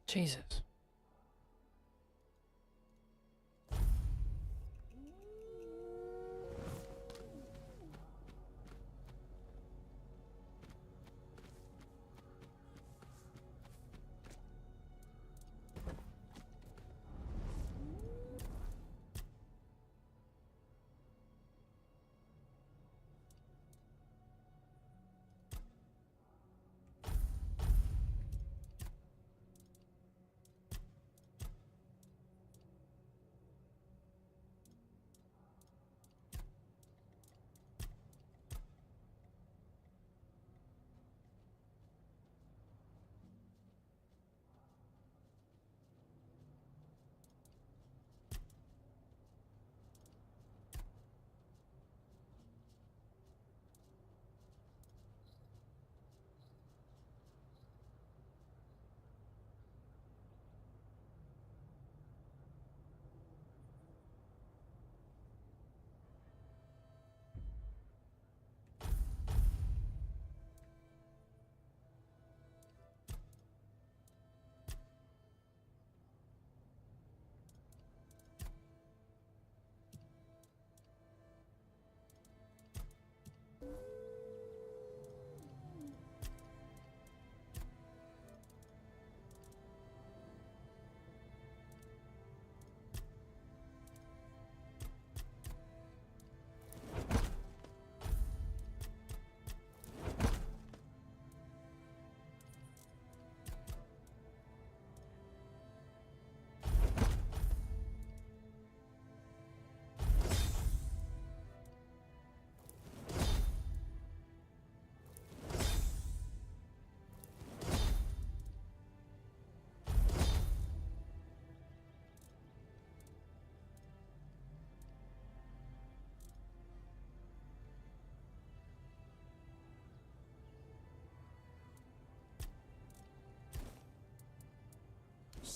Jesus.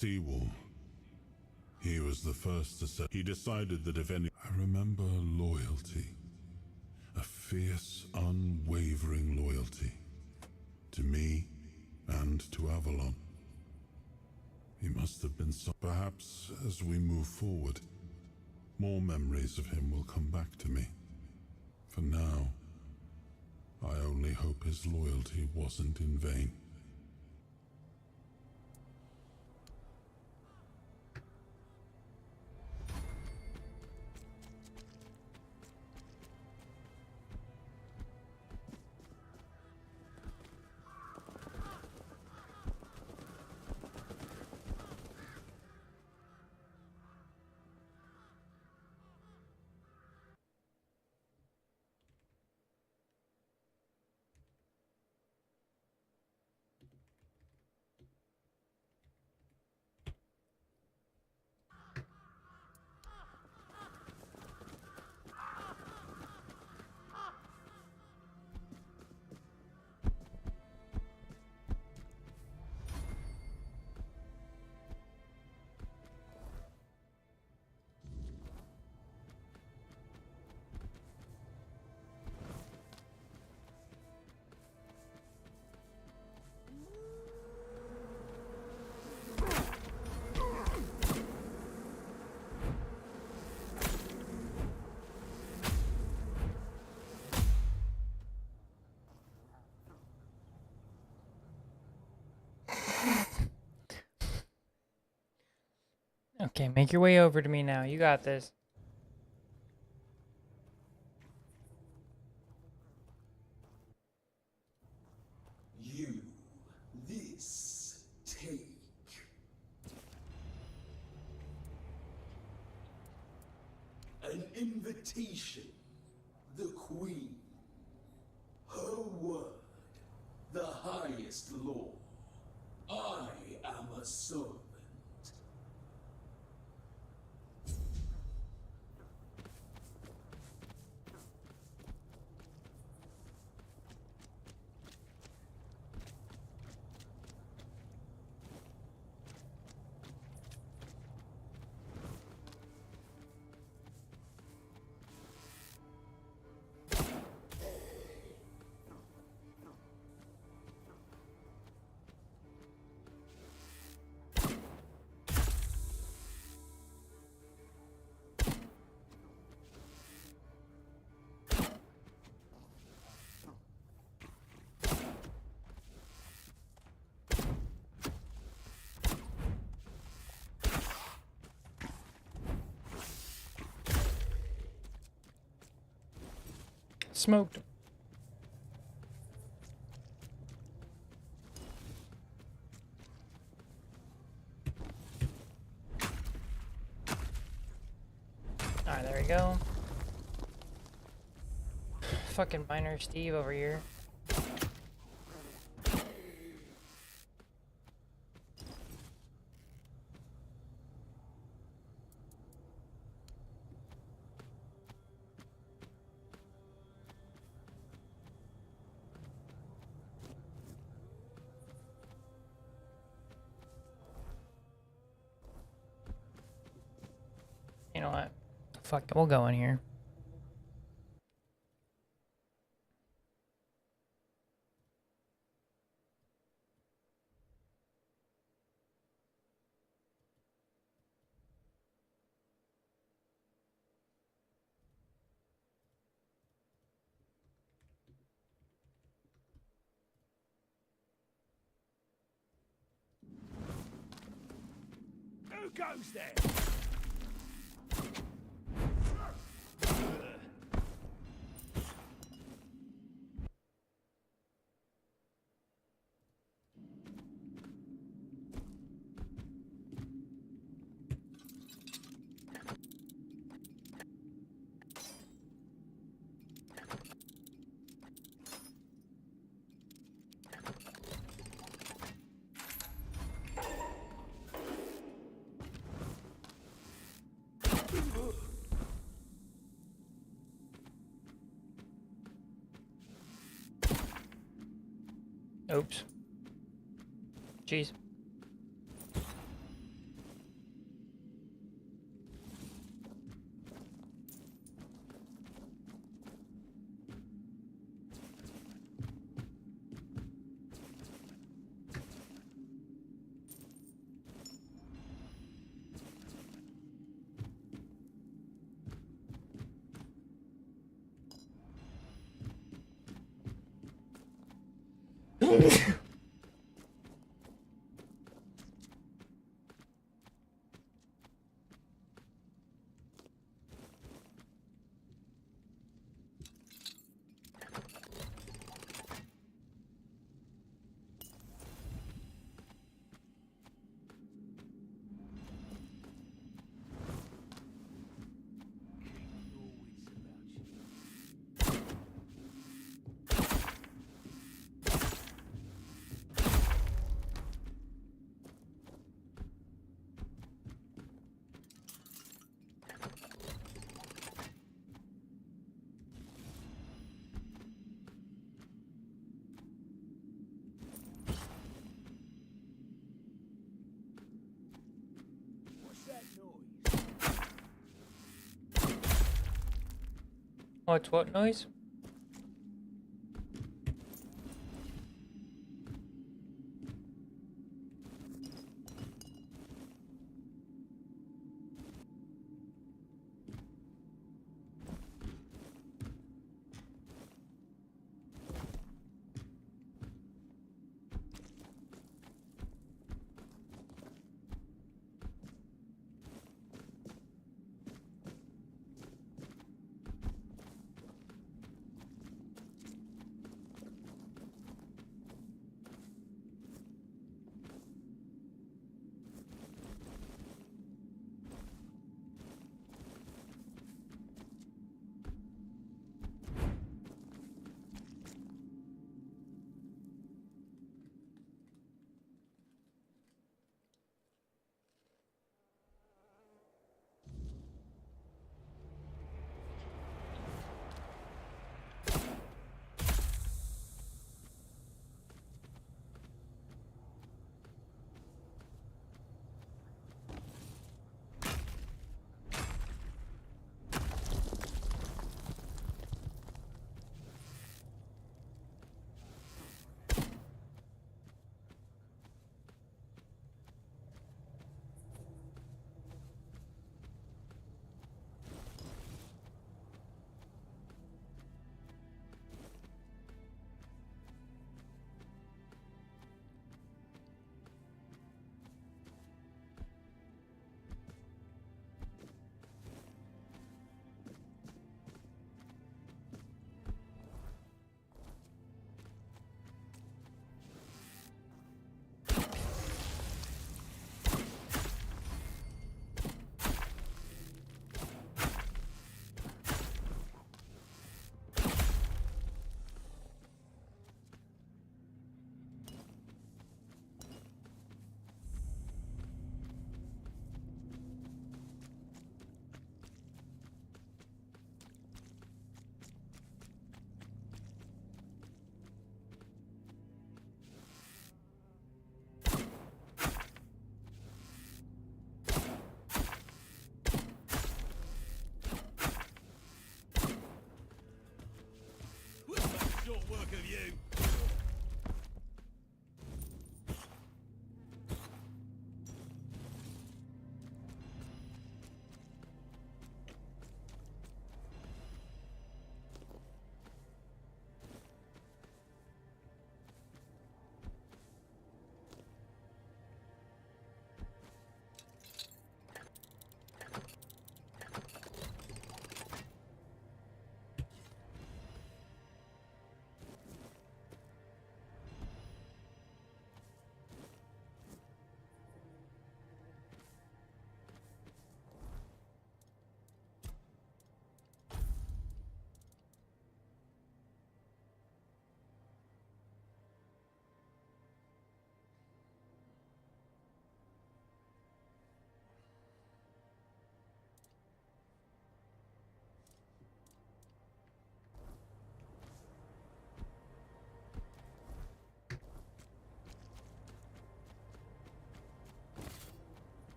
Seawall. He was the first to say. He decided that if any. I remember loyalty. A fierce, unwavering loyalty. To me and to Avalon. He must have been so. Perhaps as we move forward, more memories of him will come back to me. For now, I only hope his loyalty wasn't in vain. Okay, make your way over to me now. You got this. You, this, take. An invitation, the Queen. Her word, the highest law. I am a servant. Smoked him. Alright, there we go. Fucking Miner Steve over here. You know what? Fuck it, we'll go in here. Who goes there? Oops. Jeez. What's that noise? What's what noise? look of you.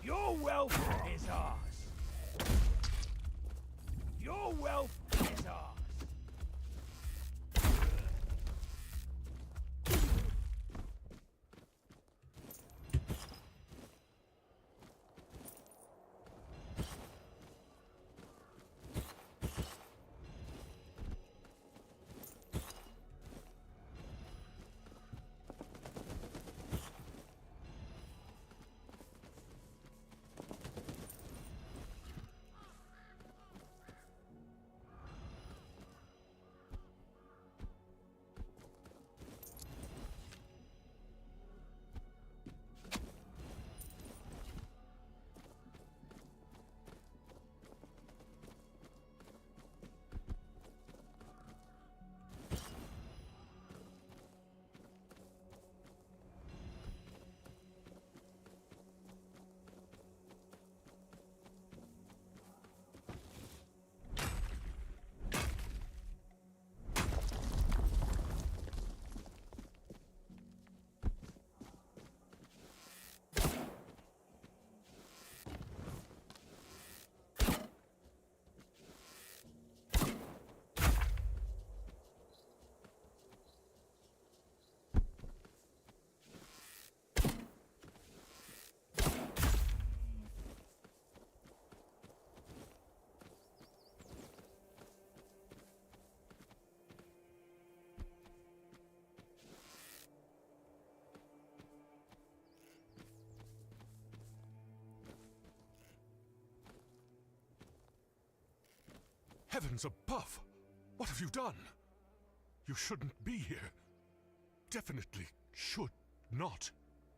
Your wealth is ours. Your wealth is ours. Heavens above! What have you done? You shouldn't be here. Definitely should not.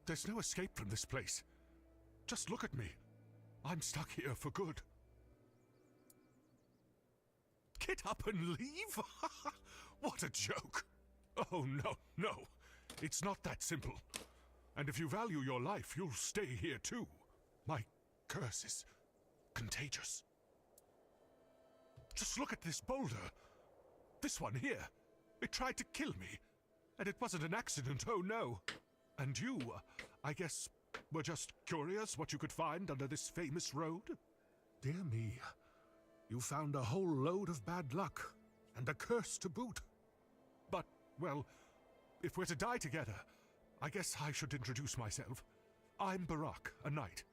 There's no escape from this place. Just look at me. I'm stuck here for good. Get up and leave? What a joke! Oh, no, no. It's not that simple. And if you value your life, you'll stay here too. My curse is contagious. Just look at this boulder. This one here. It tried to kill me. And it wasn't an accident, oh no. And you, I guess, were just curious what you could find under this famous road? Dear me. You found a whole load of bad luck. And a curse to boot. But, well, if we're to die together, I guess I should introduce myself. I'm Barak, a knight.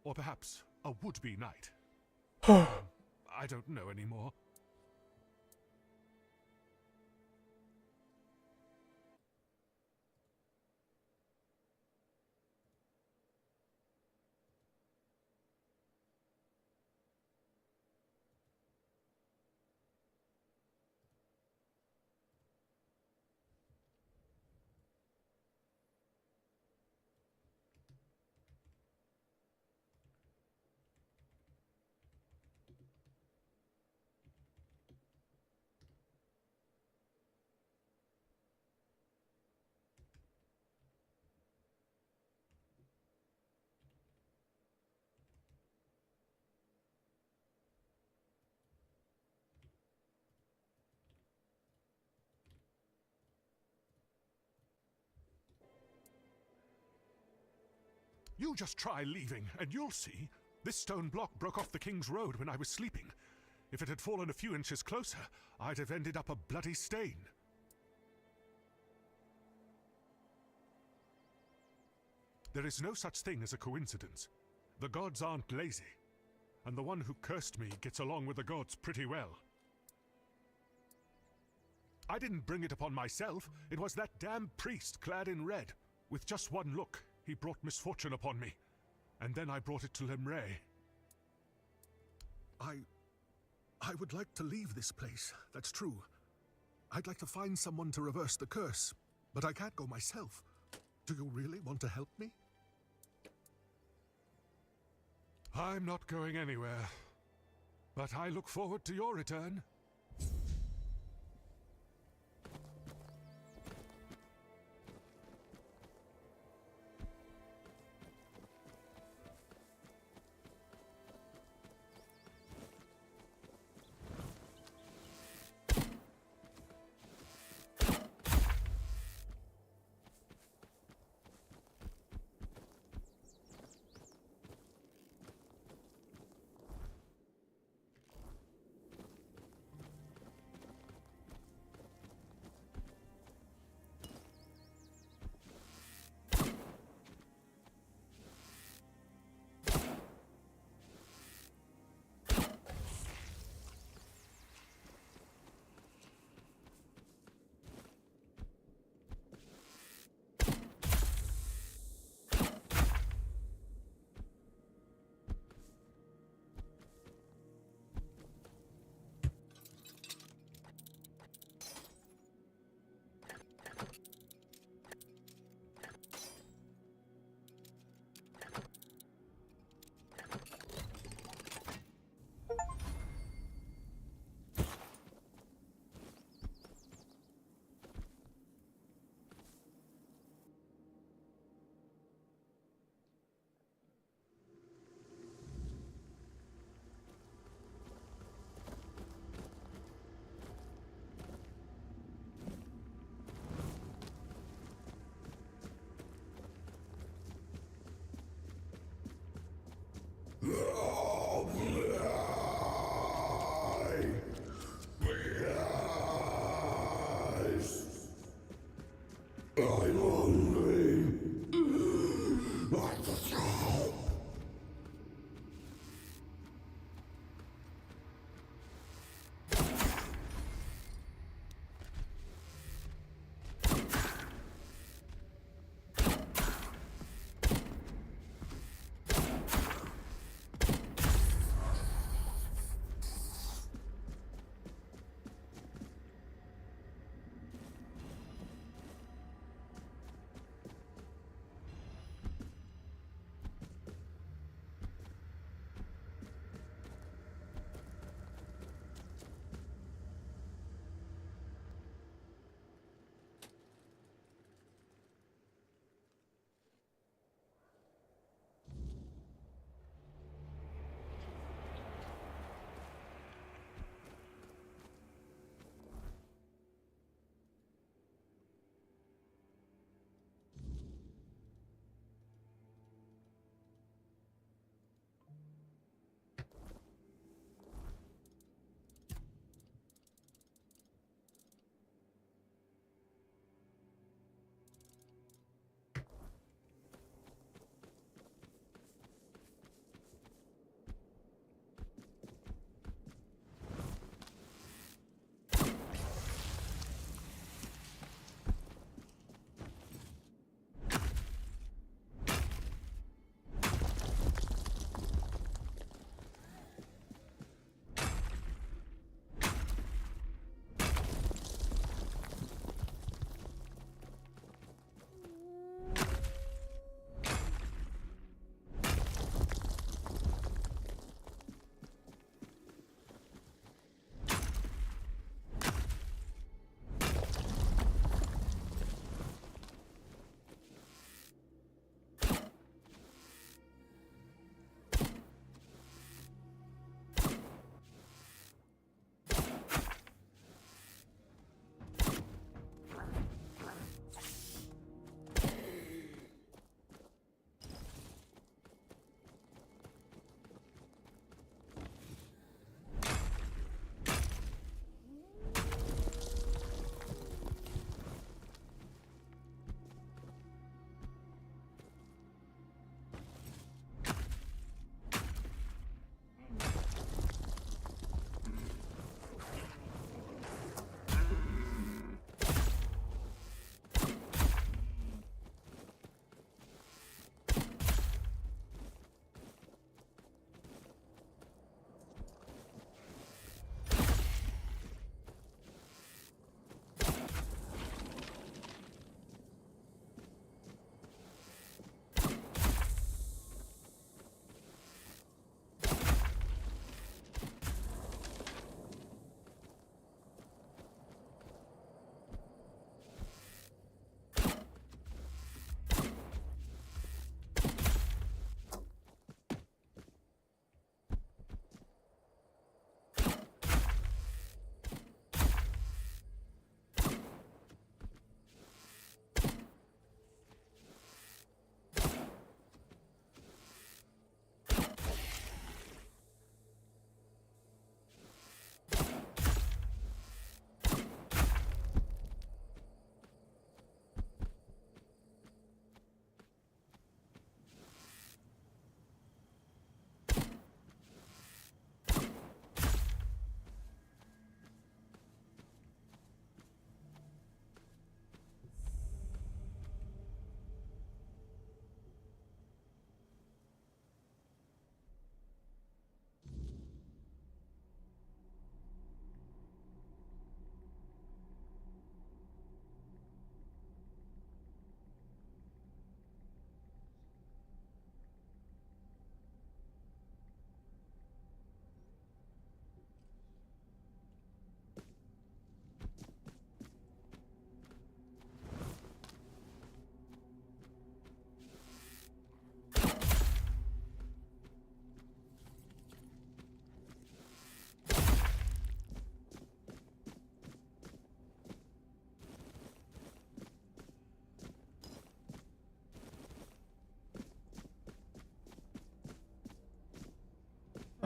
Or perhaps a would-be knight. I don't know anymore. You just try leaving, and you'll see. This stone block broke off the King's Road when I was sleeping. If it had fallen a few inches closer, I'd have ended up a bloody stain. There is no such thing as a coincidence. The gods aren't lazy. And the one who cursed me gets along with the gods pretty well. I didn't bring it upon myself. It was that damn priest clad in red. With just one look, he brought misfortune upon me. And then I brought it to Lemre. I would like to leave this place, that's true. I'd like to find someone to reverse the curse, but I can't go myself. Do you really want to help me? I'm not going anywhere, but I look forward to your return.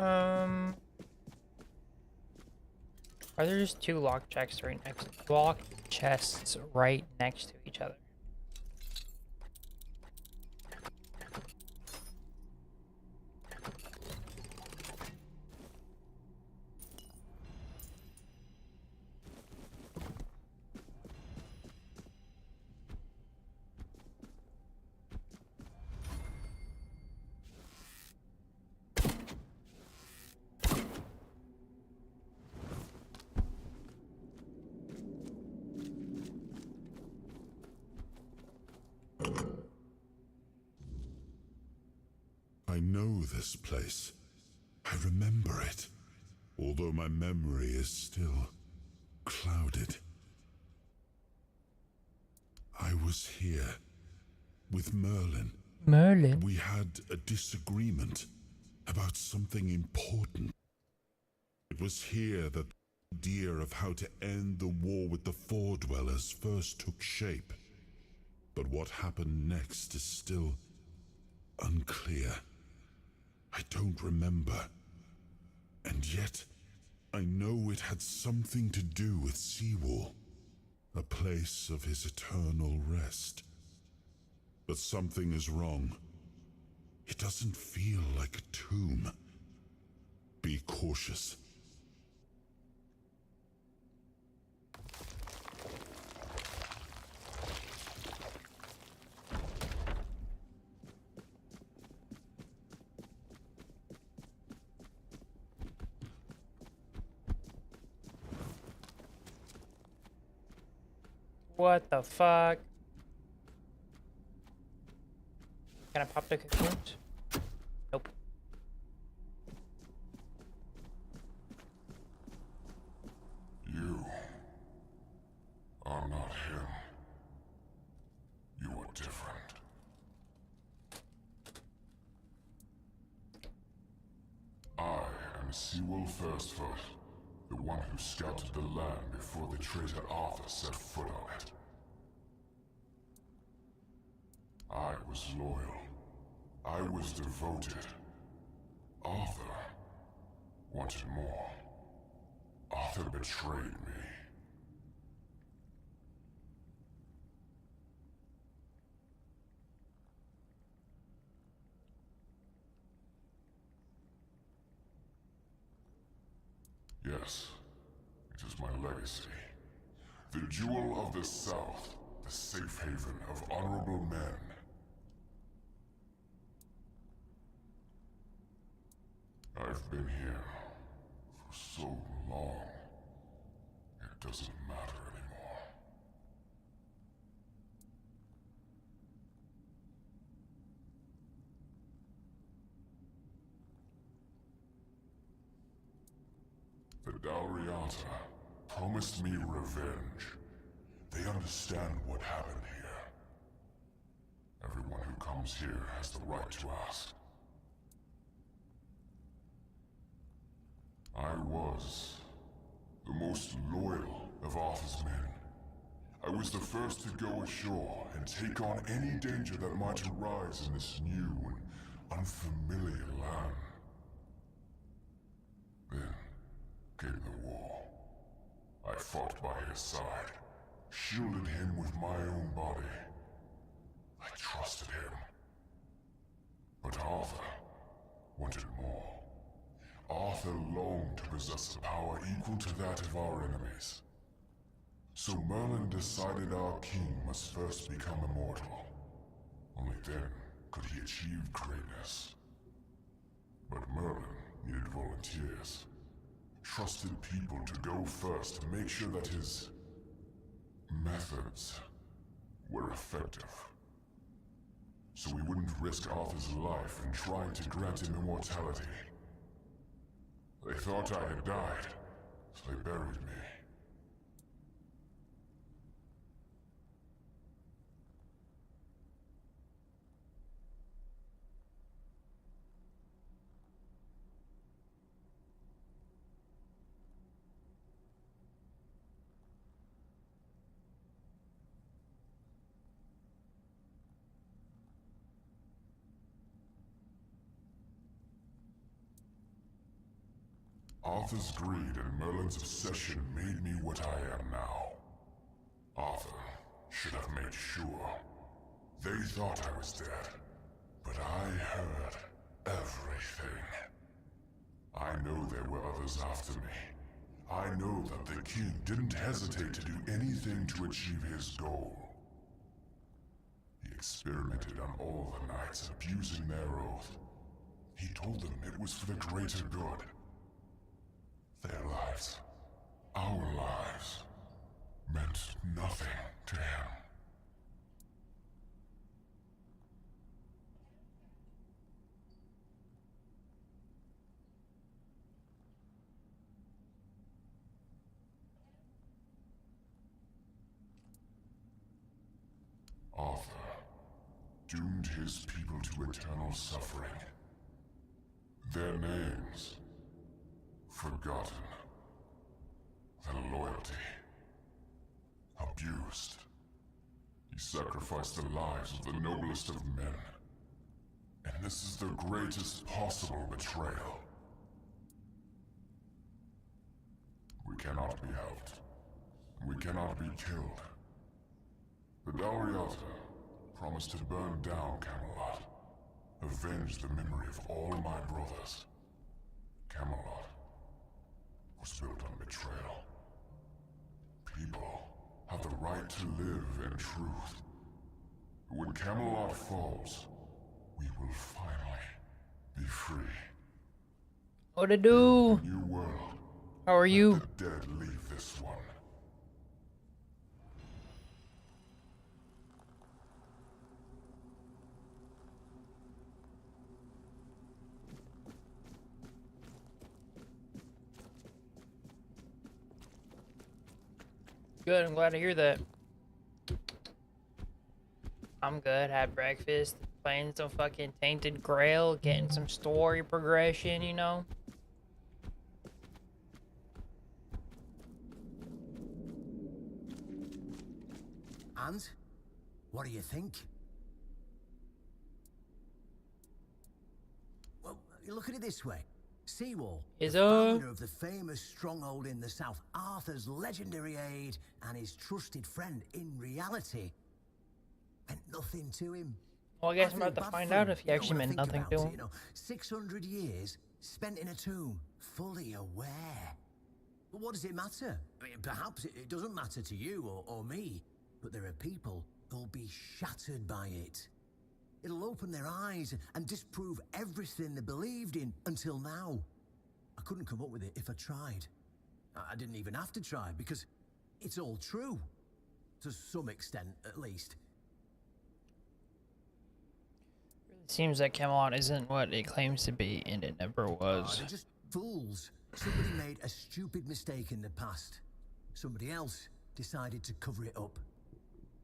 Are there just two lock chests right next lock chests right next to each other? I know this place. I remember it, although my memory is still clouded. I was here with Merlin. Merlin? We had a disagreement about something important. It was here that the idea of how to end the war with the Four Dwellers first took shape. But what happened next is still unclear. I don't remember. And yet, I know it had something to do with Seawall, a place of his eternal rest. But something is wrong. It doesn't feel like a tomb. Be cautious. What the fuck? Can I pop the cocoons? Nope. You are not him. You are different. I am Seawall Firstfoot, the one who scouted the land before the traitor Arthur set foot on it. I was loyal. I was devoted. Arthur wanted more. Arthur betrayed me. Yes, it is my legacy. The Jewel of the South, the safe haven of honorable men. I've been here for so long, it doesn't matter anymore. The Dalriata promised me revenge. They understand what happened here. Everyone who comes here has the right to ask. I was the most loyal of Arthur's men. I was the first to go ashore and take on any danger that might arise in this new and unfamiliar land. Then came the war. I fought by his side, shielded him with my own body. I trusted him. But Arthur wanted more. Arthur longed to possess a power equal to that of our enemies. So Merlin decided our king must first become immortal. Only then could he achieve greatness. But Merlin needed volunteers. Trusted people to go first to make sure that his methods were effective. So we wouldn't risk Arthur's life in trying to grant him immortality. They thought I had died, so they buried me. Arthur's greed and Merlin's obsession made me what I am now. Arthur should have made sure. They thought I was dead, but I heard everything. I know there were others after me. I know that the king didn't hesitate to do anything to achieve his goal. He experimented on all the knights, abusing their oath. He told them it was for the greater good. Their lives, our lives, meant nothing to him. Arthur doomed his people to eternal suffering. Their names forgotten. Their loyalty abused. He sacrificed the lives of the noblest of men. And this is the greatest possible betrayal. We cannot be helped. We cannot be killed. The Dalriata promised to burn down Camelot, avenge the memory of all my brothers. Camelot was built on betrayal. People have the right to live in truth. But when Camelot falls, we will finally be free. What to do? New world. How are you? The dead leave this one. Good, I'm glad to hear that. I'm good, had breakfast, playing some fucking Tainted Grail, getting some story progression, you know? And? What do you think? Well, you look at it this way. Seawall, Is the founder of the famous stronghold in the south, Arthur's legendary aide, and his trusted friend in reality, meant nothing to him. Well, I guess I'm feel about to bad find for out him, if he you know, actually when I meant think nothing about to it, him. you know, 600 years spent in a tomb, fully aware. But what does it matter? I mean, perhaps it doesn't matter to you or me, but there are people who'll be shattered by it. It'll open their eyes and disprove everything they believed in until now. I couldn't come up with it if I tried. I didn't even have to try because it's all true. To some extent, at least. It seems like Camelot isn't what it claims to be, and it never was. They're just fools. Somebody made a stupid mistake in the past. Somebody else decided to cover it up.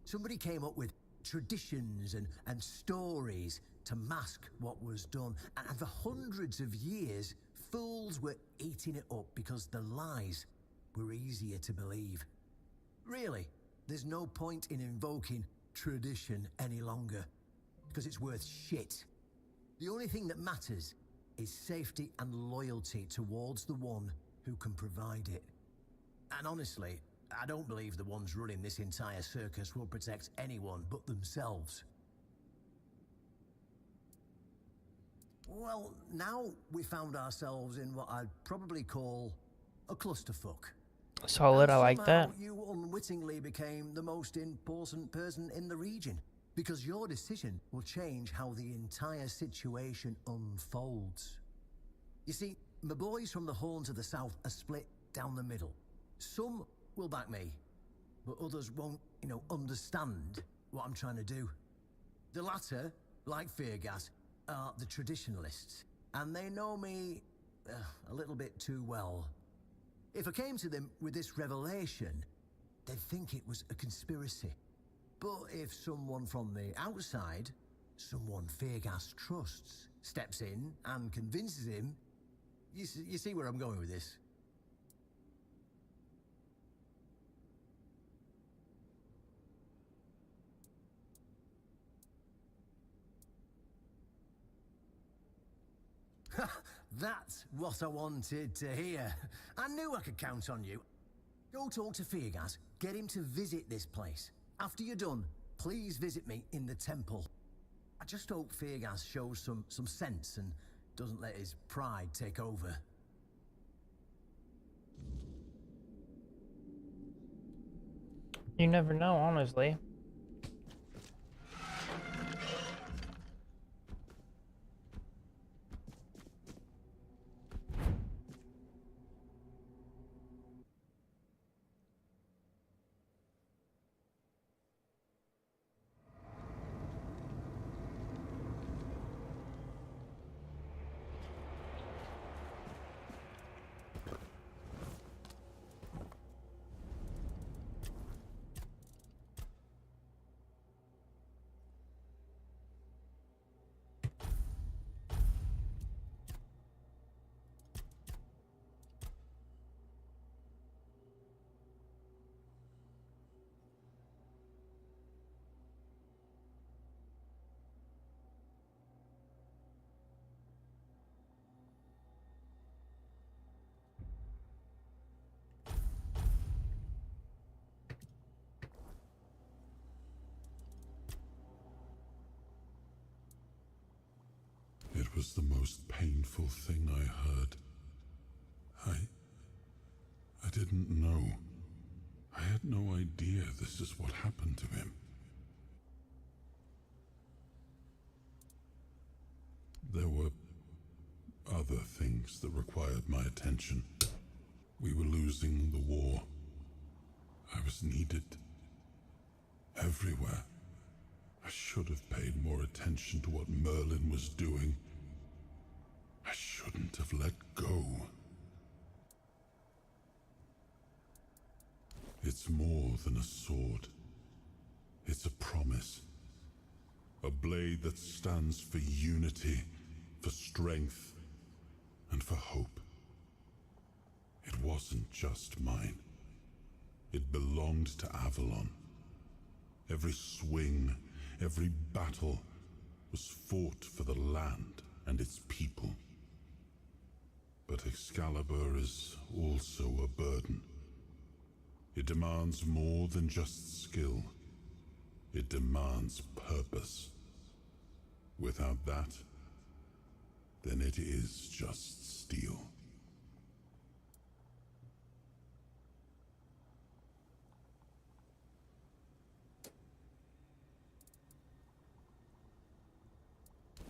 Somebody came up with traditions and stories to mask what was done. And for hundreds of years, fools were eating it up because the lies were easier to believe. Really, there's no point in invoking tradition any longer, because it's worth shit. The only thing that matters is safety and loyalty towards the one who can provide it. And honestly, I don't believe the ones running this entire circus will protect anyone but themselves. Well, now we found ourselves in what I'd probably call a clusterfuck. Solid, I And like that. somehow you unwittingly became the most important person in the region, because your decision will change how the entire situation unfolds. You see, my boys from the Horns of the South are split down the middle. Some will back me, but others won't, understand what I'm trying to do. The latter, like Feargas, are the traditionalists, and they know me a little bit too well. If I came to them with this revelation, they'd think it was a conspiracy. But if someone from the outside, someone Feargas trusts, steps in and convinces him, you see where I'm going with this? That's what I wanted to hear. I knew I could count on you. Go talk to Feargas. Get him to visit this place. After you're done, please visit me in the temple. I just hope Feargas shows some sense and doesn't let his pride take over. You never know, honestly. It was the most painful thing I heard. I didn't know. I had no idea this is what happened to him. There were other things that required my attention. We were losing the war. I was needed everywhere. I should have paid more attention to what Merlin was doing. I shouldn't have let go. It's more than a sword. It's a promise. A blade that stands for unity, for strength, and for hope. It wasn't just mine. It belonged to Avalon. Every swing, every battle was fought for the land and its people. But Excalibur is also a burden. It demands more than just skill. It demands purpose. Without that, then it is just steel.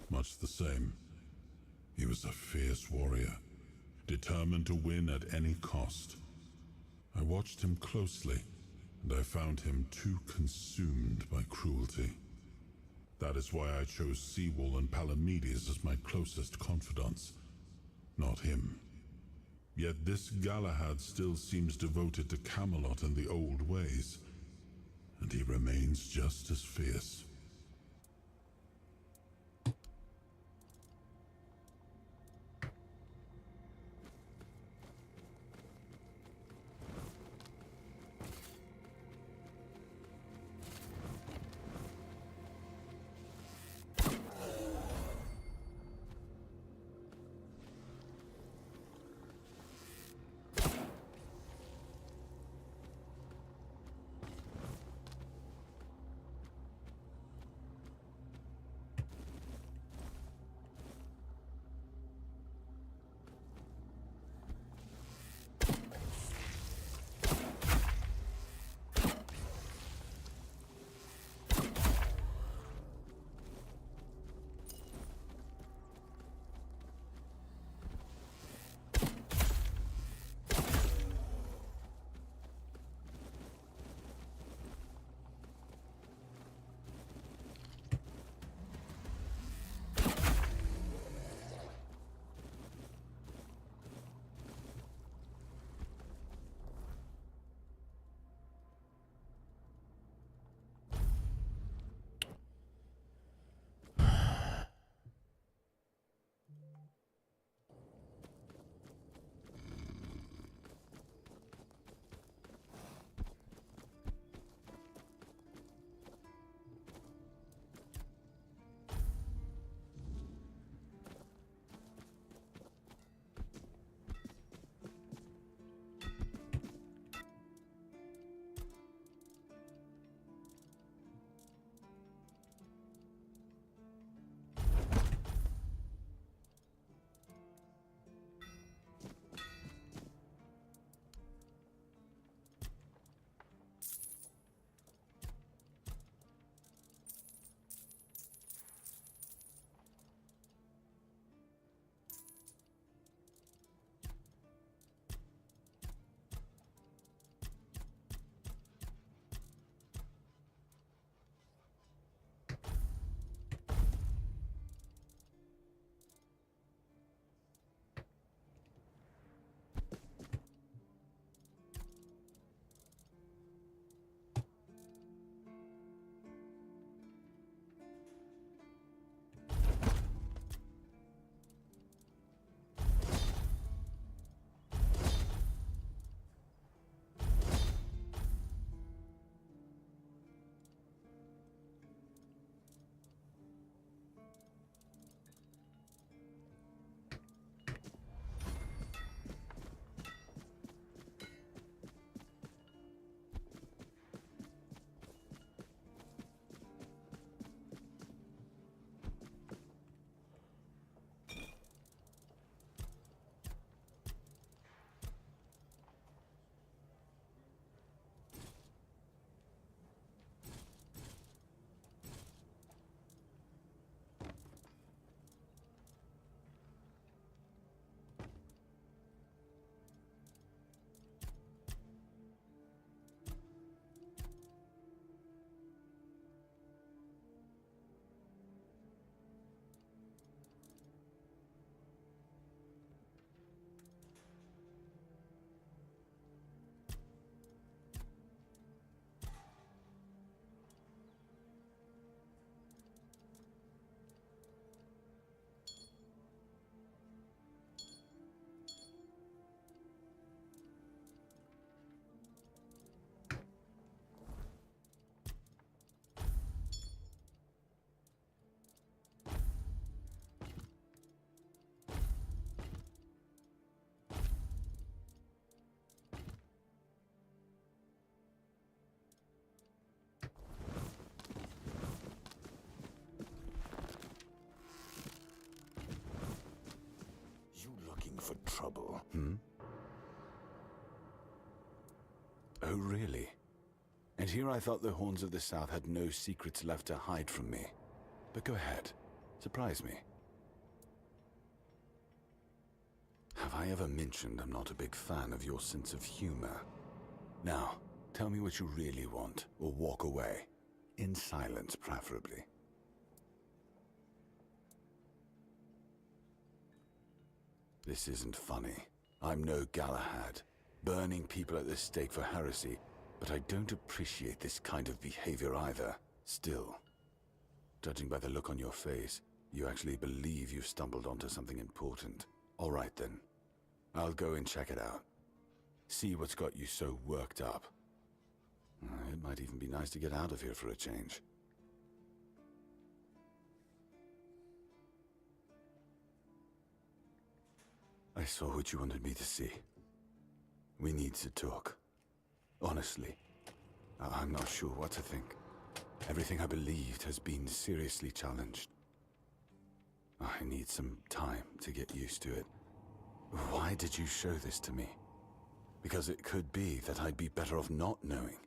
Much the same. He was a fierce warrior, determined to win at any cost. I watched him closely, and I found him too consumed by cruelty. That is why I chose Seawall and Palamedes as my closest confidants, not him. Yet this Galahad still seems devoted to Camelot and the old ways, and he remains just as fierce. Oh, really? And here I thought the Horns of the South had no secrets left to hide from me. But go ahead. Surprise me. Have I ever mentioned I'm not a big fan of your sense of humor? Now, tell me what you really want, or walk away. In silence, preferably. This isn't funny. I'm no Galahad, burning people at the stake for heresy, but I don't appreciate this kind of behavior either. Still, judging by the look on your face, you actually believe you've stumbled onto something important. All right then. I'll go and check it out. See what's got you so worked up. It might even be nice to get out of here for a change. I saw what you wanted me to see. We need to talk. Honestly, I'm not sure what to think. Everything I believed has been seriously challenged. I need some time to get used to it. Why did you show this to me? Because it could be that I'd be better off not knowing.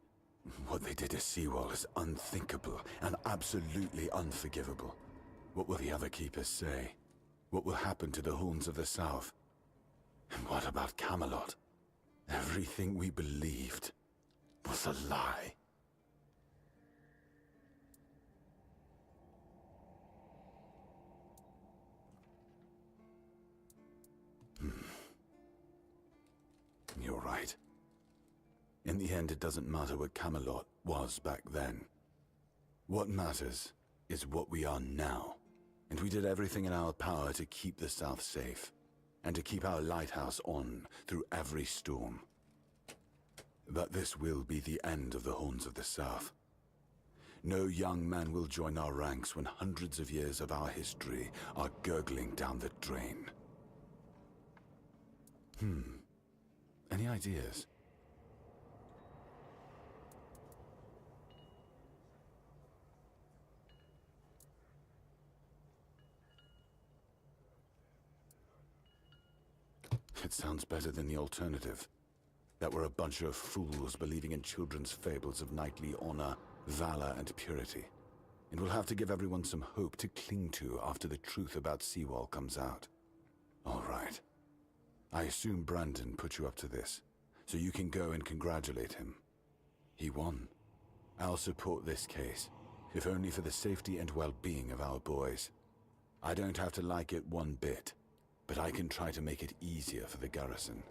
What they did to Seawall is unthinkable and absolutely unforgivable. What will the other keepers say? What will happen to the Horns of the South? And what about Camelot? Everything we believed was a lie. You're right. In the end, it doesn't matter what Camelot was back then. What matters is what we are now. And we did everything in our power to keep the South safe. And to keep our lighthouse on through every storm. But this will be the end of the Horns of the South. No young man will join our ranks when hundreds of years of our history are gurgling down the drain. Any ideas? It sounds better than the alternative. That we're a bunch of fools believing in children's fables of knightly honor, valor, and purity. And we'll have to give everyone some hope to cling to after the truth about Seawall comes out. All right. I assume Brandon put you up to this, so you can go and congratulate him. He won. I'll support this case, if only for the safety and well-being of our boys. I don't have to like it one bit, but I can try to make it easier for the garrison.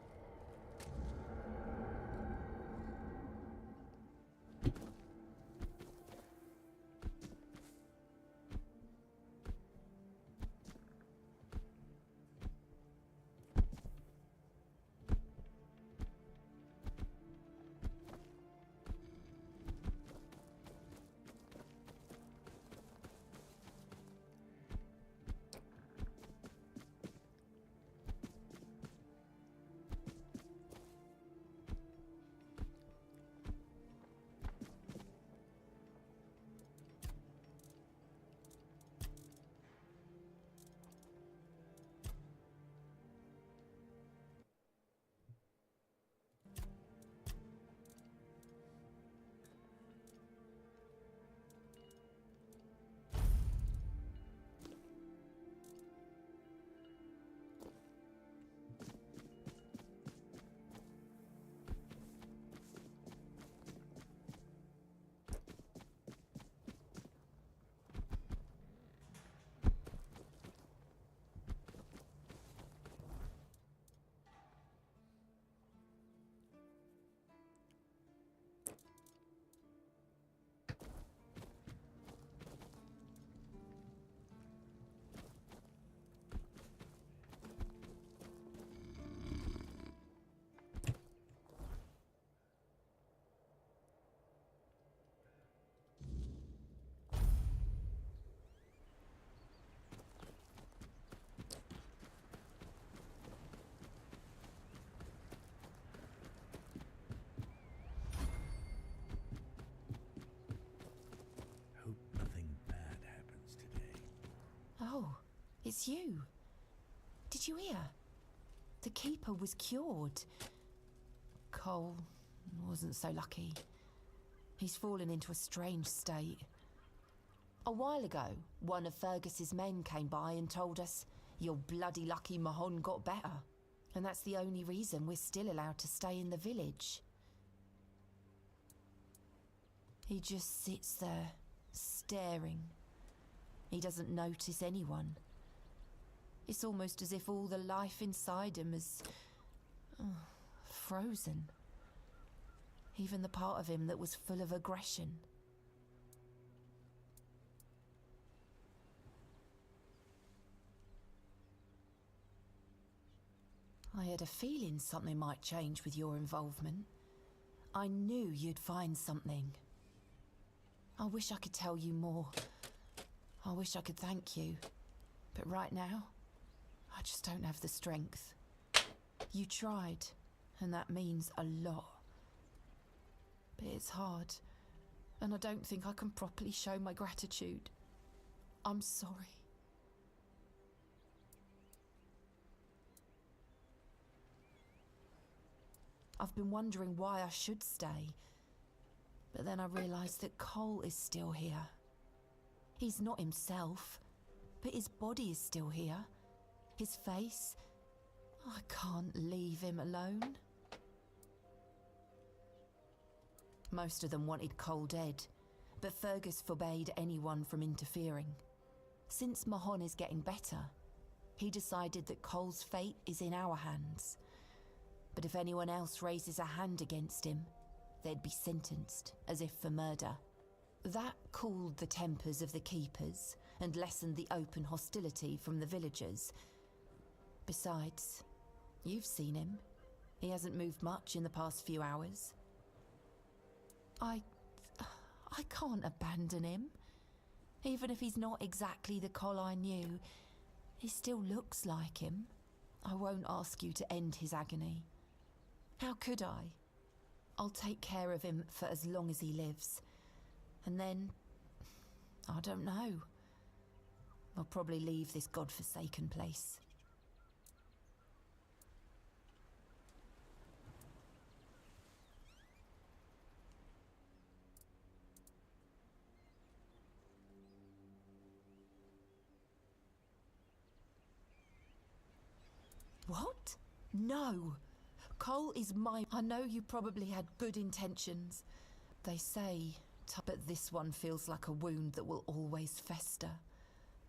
Oh, it's you. Did you hear? The Keeper was cured. Cole, wasn't so lucky. He's fallen into a strange state. A while ago, one of Fergus's men came by and told us, "You're bloody lucky Mahon got better." And that's the only reason we're still allowed to stay in the village. He just sits there, staring. He doesn't notice anyone. It's almost as if all the life inside him is frozen. Even the part of him that was full of aggression. I had a feeling something might change with your involvement. I knew you'd find something. I wish I could tell you more. I wish I could thank you. But right now, I just don't have the strength. You tried, and that means a lot. But it's hard, and I don't think I can properly show my gratitude. I'm sorry. I've been wondering why I should stay, but then I realised that Cole is still here. He's not himself, but his body is still here. His face. I can't leave him alone. Most of them wanted Cole dead, but Fergus forbade anyone from interfering. Since Mahon is getting better, he decided that Cole's fate is in our hands. But if anyone else raises a hand against him, they'd be sentenced, as if for murder. That cooled the tempers of the keepers and lessened the open hostility from the villagers. Besides, you've seen him. He hasn't moved much in the past few hours. I can't abandon him. Even if he's not exactly the Cole I knew, he still looks like him. I won't ask you to end his agony. How could I? I'll take care of him for as long as he lives. And then, I don't know. I'll probably leave this godforsaken place. What? No! Cole is my... I know you probably had good intentions. They say... But this one feels like a wound that will always fester.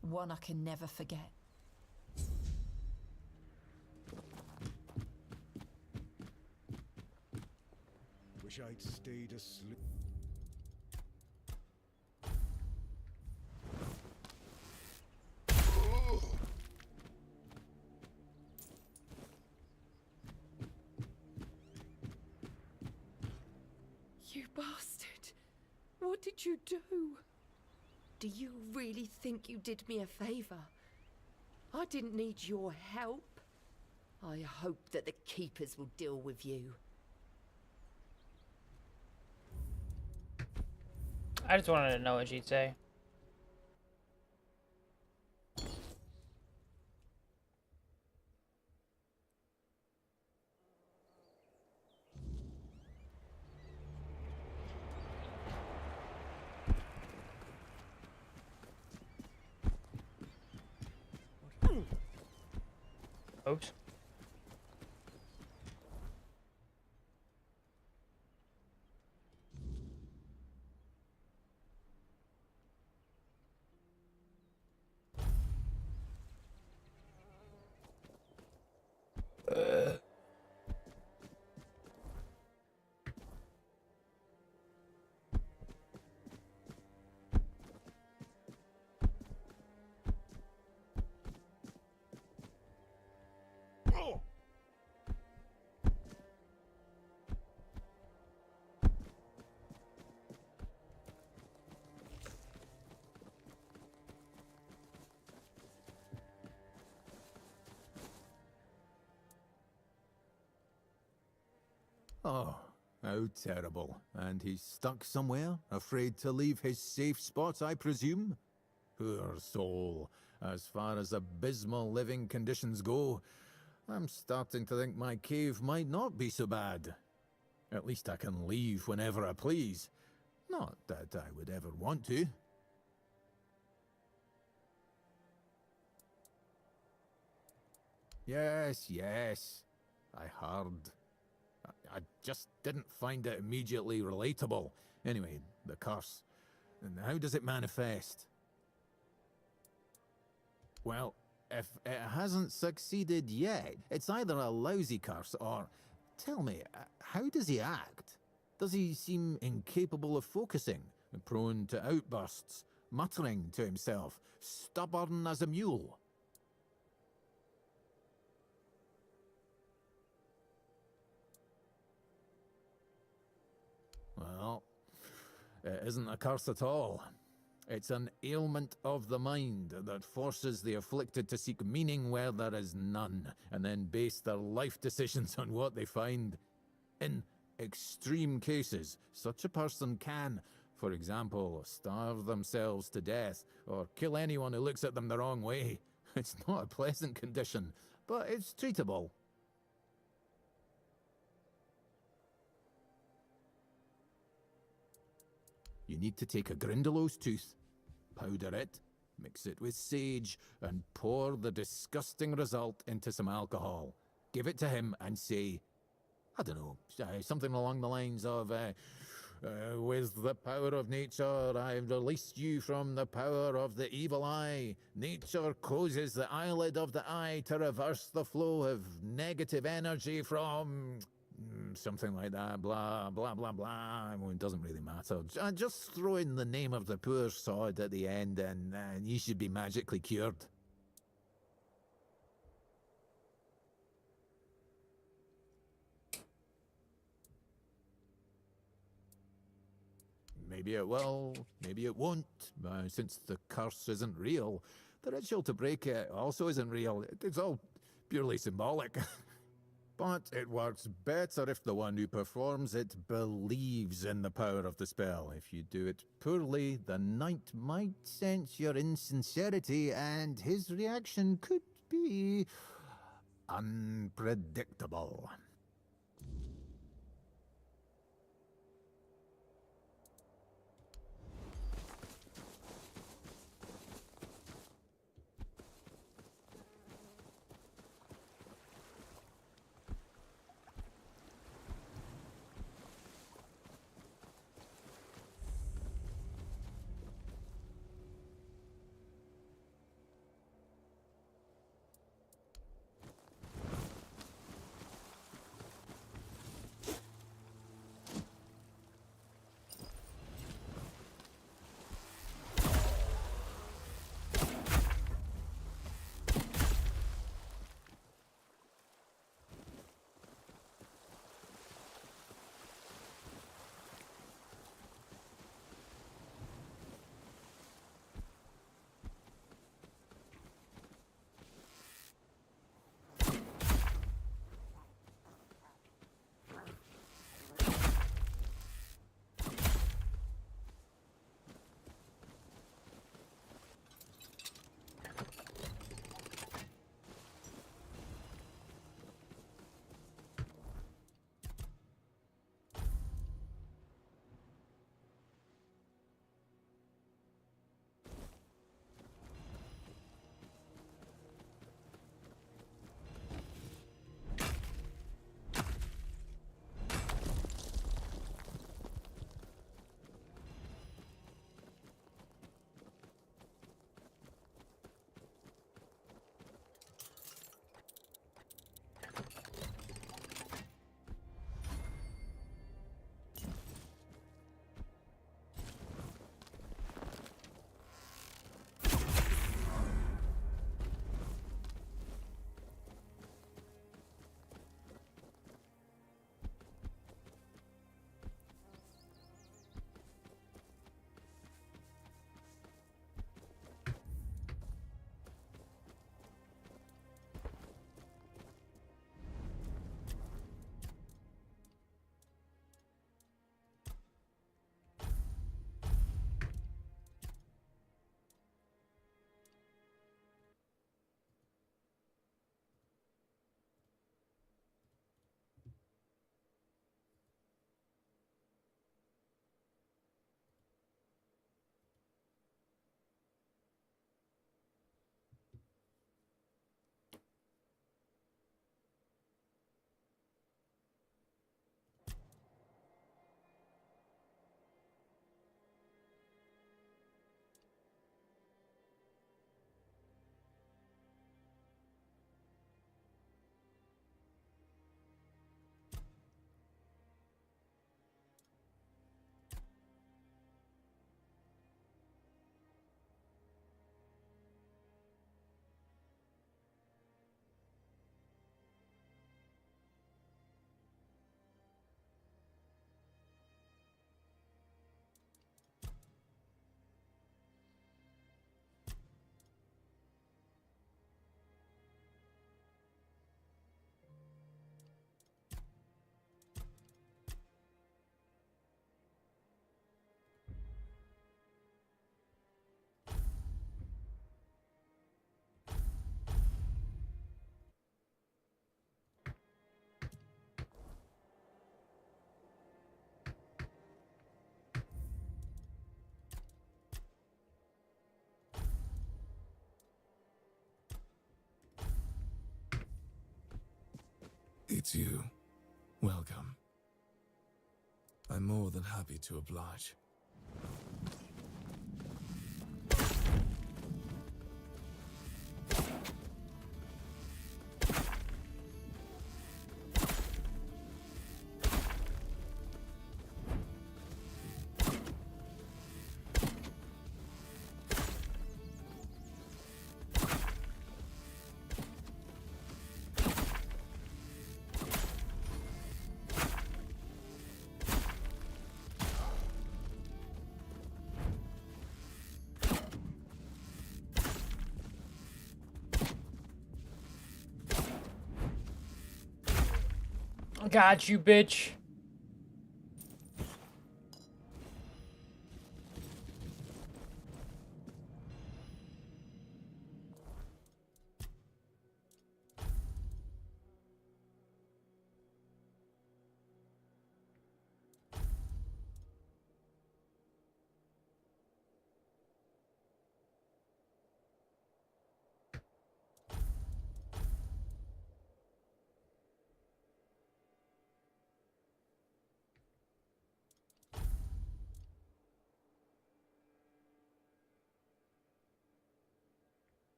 One I can never forget. Wish I'd stayed asleep. You bastard! What did you do? Do you really think you did me a favor? I didn't need your help. I hope that the keepers will deal with you. I just wanted to know what she'd say. Oops. Oh, how terrible. And he's stuck somewhere, afraid to leave his safe spot, I presume? Poor soul. As far as abysmal living conditions go, I'm starting to think my cave might not be so bad. At least I can leave whenever I please. Not that I would ever want to. Yes, yes, I heard. I just didn't find it immediately relatable. Anyway, the curse. And how does it manifest? Well, if it hasn't succeeded yet, it's either a lousy curse or... Tell me, how does he act? Does he seem incapable of focusing, prone to outbursts, muttering to himself, stubborn as a mule? Well, it isn't a curse at all. It's an ailment of the mind that forces the afflicted to seek meaning where there is none, and then base their life decisions on what they find. In extreme cases, such a person can, for example, starve themselves to death, or kill anyone who looks at them the wrong way. It's not a pleasant condition, but it's treatable. You need to take a Grindylows tooth, powder it, mix it with sage, and pour the disgusting result into some alcohol. Give it to him and say, I don't know, something along the lines of, with the power of nature, I've released you from the power of the evil eye. Nature closes the eyelid of the eye to reverse the flow of negative energy from... something like that, blah, blah, blah, blah. Well, it doesn't really matter. Just throw in the name of the poor sod at the end and you should be magically cured. Maybe it will, maybe it won't. Since the curse isn't real, the ritual to break it also isn't real. It's all purely symbolic. But it works better if the one who performs it believes in the power of the spell. If you do it poorly, the knight might sense your insincerity and his reaction could be unpredictable. It's you. Welcome. I'm more than happy to oblige. Got you, bitch.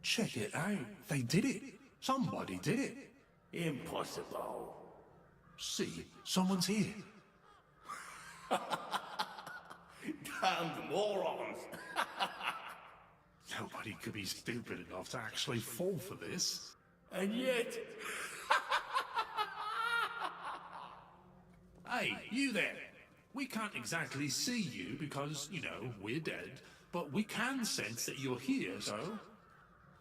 Check it out. They did it. Somebody did it. Impossible. See, someone's here. Damned morons. Nobody could be stupid enough to actually fall for this. And yet... Hey, you there. We can't exactly see you because, you know, we're dead, but we can sense that you're here, so...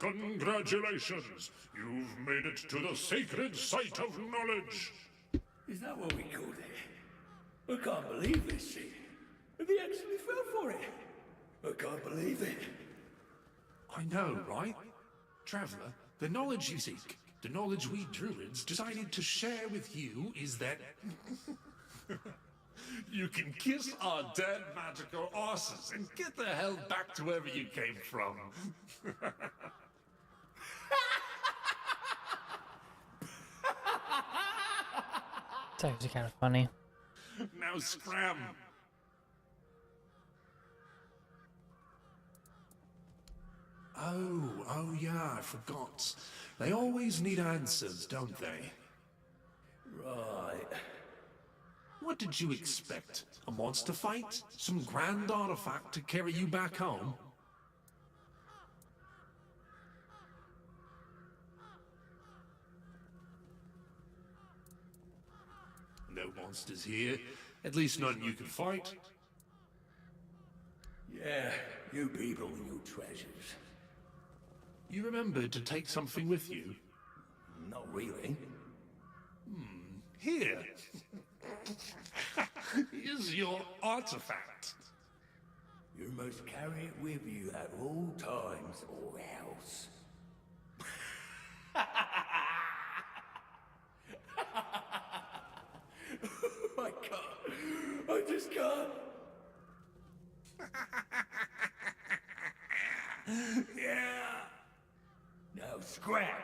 Congratulations! You've made it to the sacred site of knowledge! Is that what we called it? I can't believe this shit. They actually fell for it. I can't believe it. I know, right? Traveller, the knowledge you seek, the knowledge we druids decided to share with you is that... You can kiss our dead magical asses and get the hell back to wherever you came from. It's actually kind of funny. Now scram! Oh yeah, I forgot. They always need answers, don't they? Right. What did you expect? A monster fight? Some grand artifact to carry you back home? No monsters here. At least none you can fight. Yeah, you people and your treasures. You remembered to take something with you? Not really. Here is your artifact. You must carry it with you at all times, or else. I can't. I just can't. Yeah. Now scrap.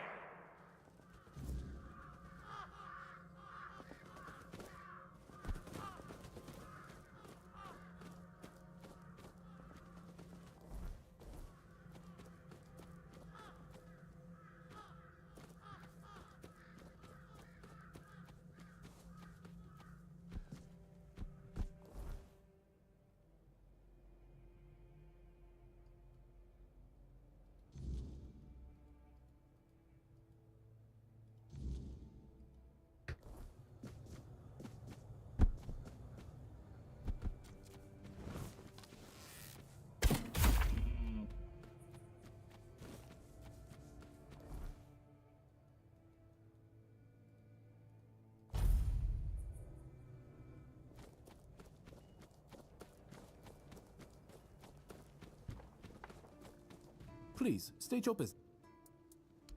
Please, state your business.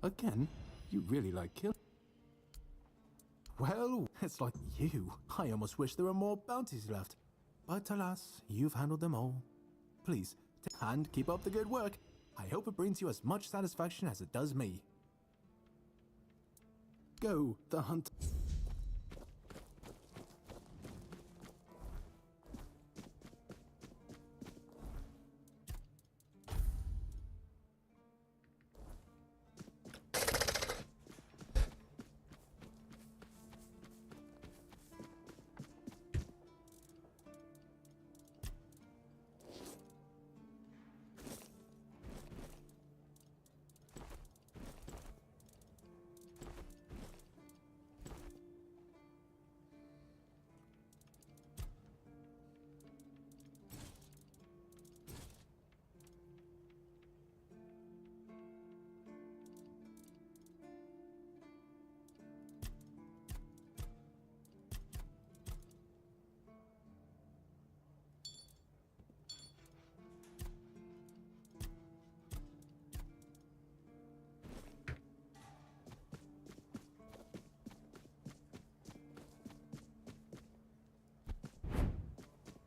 Again? You really like kill? Well, it's like you. I almost wish there were more bounties left. But alas, you've handled them all. Please, and keep up the good work. I hope it brings you as much satisfaction as it does me. Go, the hunt.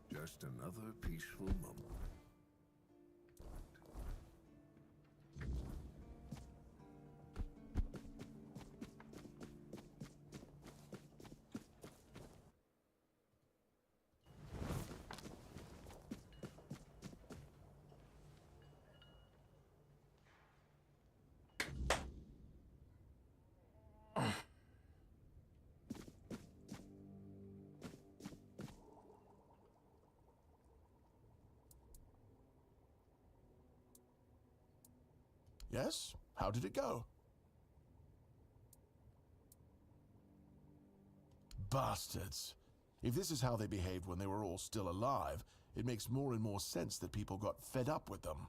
Just another peaceful moment. Yes? How did it go? Bastards. If this is how they behaved when they were all still alive, it makes more and more sense that people got fed up with them.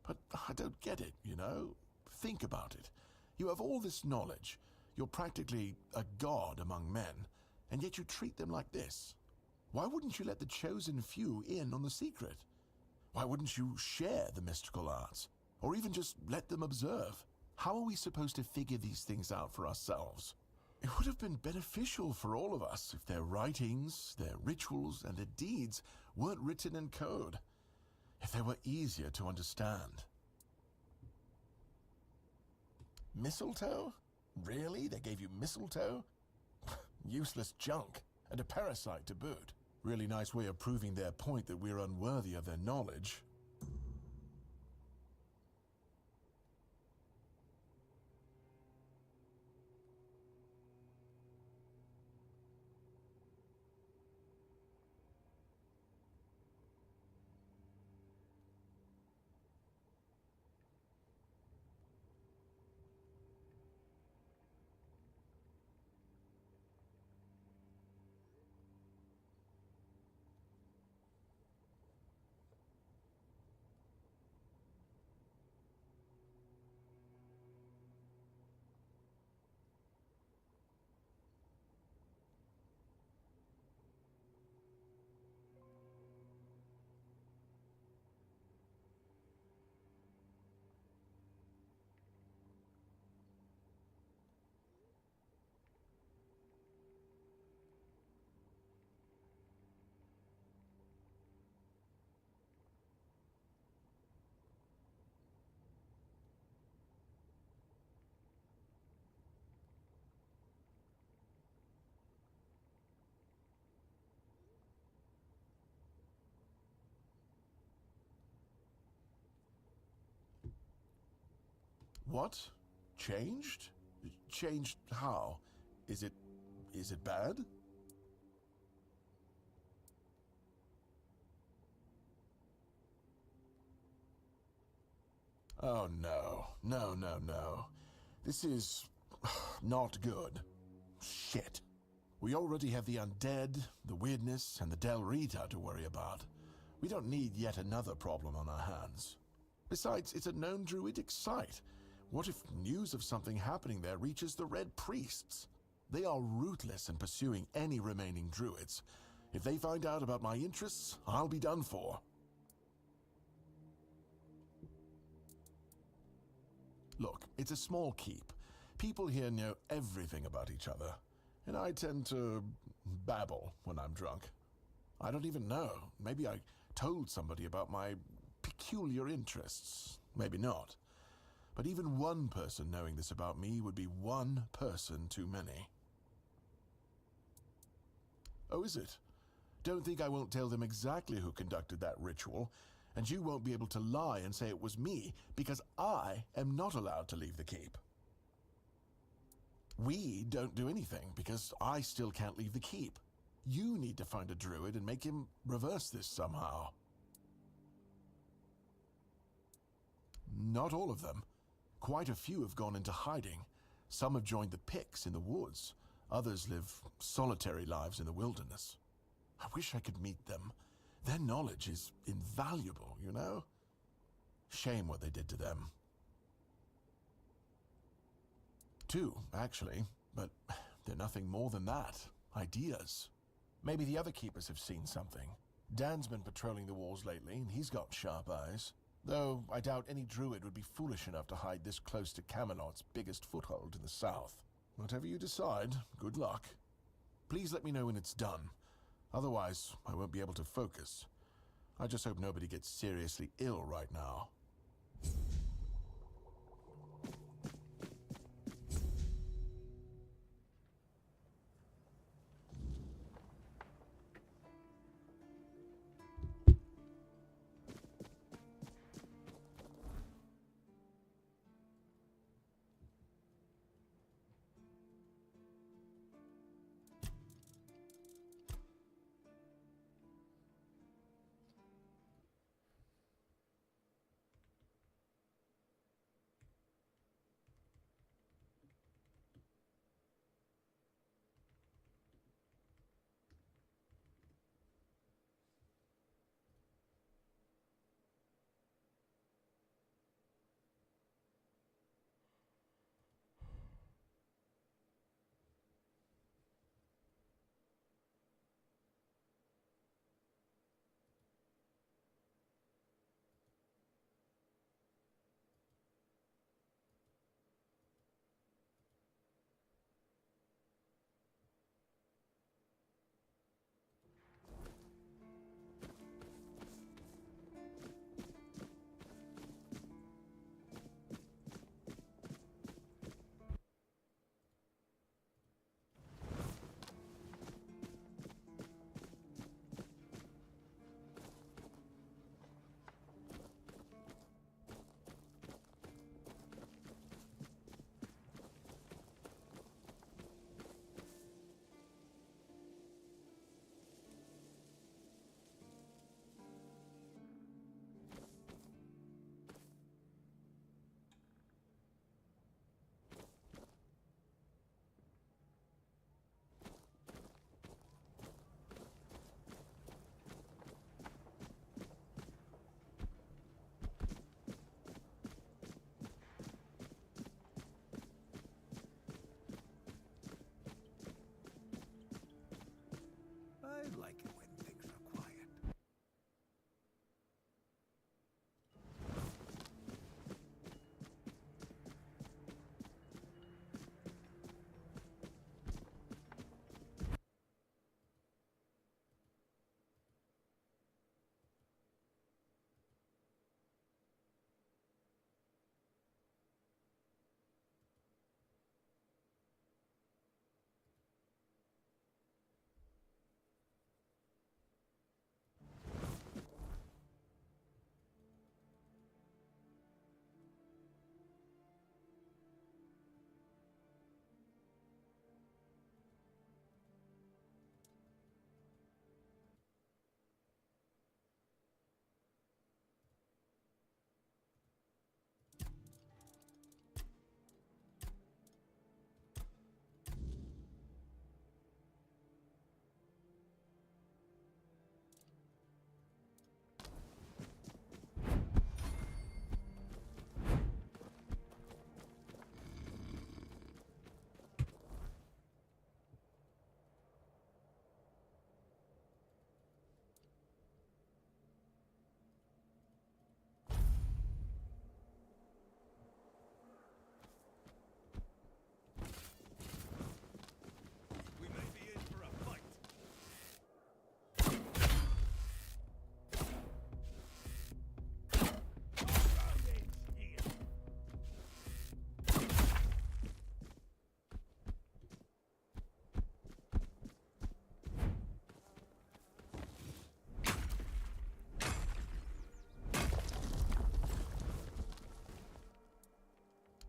But I don't get it, you know? Think about it. You have all this knowledge. You're practically a god among men, and yet you treat them like this. Why wouldn't you let the chosen few in on the secret? Why wouldn't you share the mystical arts? Or even just let them observe? How are we supposed to figure these things out for ourselves? It would have been beneficial for all of us if their writings, their rituals, and their deeds weren't written in code. If they were easier to understand. Mistletoe? Really? They gave you mistletoe? Useless junk, and a parasite to boot. Really nice way of proving their point that we're unworthy of their knowledge. What? Changed? Changed how? Is it bad? Oh no. No. This is not good. Shit. We already have the undead, the weirdness, and the Del Rita to worry about. We don't need yet another problem on our hands. Besides, it's a known druidic site. What if news of something happening there reaches the Red Priests? They are ruthless in pursuing any remaining druids. If they find out about my interests, I'll be done for. Look, it's a small keep. People here know everything about each other, and I tend to babble when I'm drunk. I don't even know. Maybe I told somebody about my peculiar interests. Maybe not. But even one person knowing this about me would be one person too many. Oh, is it? Don't think I won't tell them exactly who conducted that ritual, and you won't be able to lie and say it was me, because I am not allowed to leave the keep. We don't do anything, because I still can't leave the keep. You need to find a druid and make him reverse this somehow. Not all of them. Quite a few have gone into hiding. Some have joined the Picts in the woods. Others live solitary lives in the wilderness. I wish I could meet them. Their knowledge is invaluable, you know? Shame what they did to them. 2, actually, but they're nothing more than that. Ideas. Maybe the other keepers have seen something. Dan's been patrolling the walls lately, and he's got sharp eyes. Though I doubt any druid would be foolish enough to hide this close to Camelot's biggest foothold in the south. Whatever you decide, good luck. Please let me know when it's done. Otherwise, I won't be able to focus. I just hope nobody gets seriously ill right now.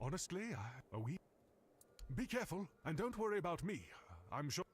Honestly, Be careful, and don't worry about me. I'm sure...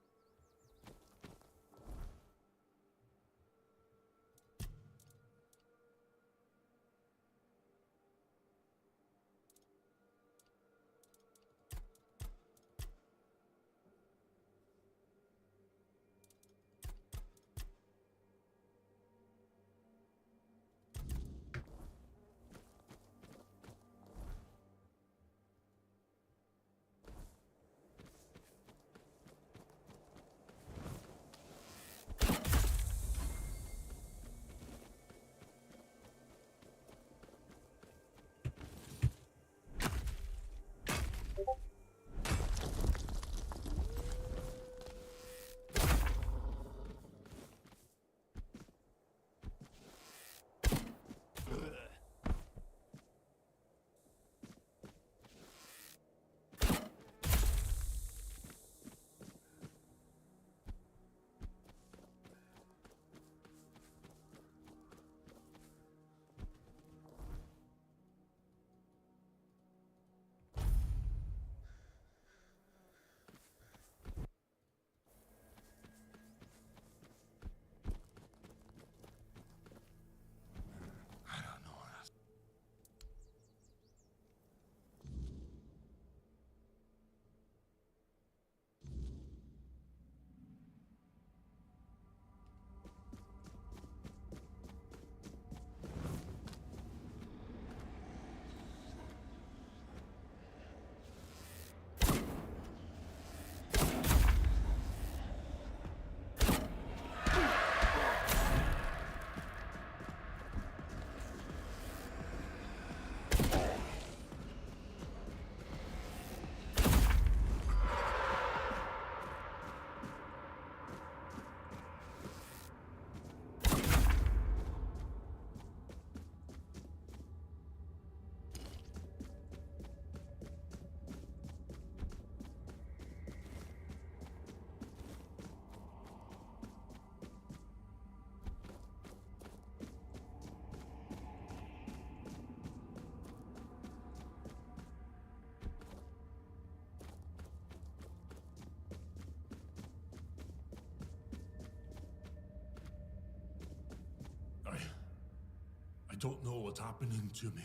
I don't know what's happening to me.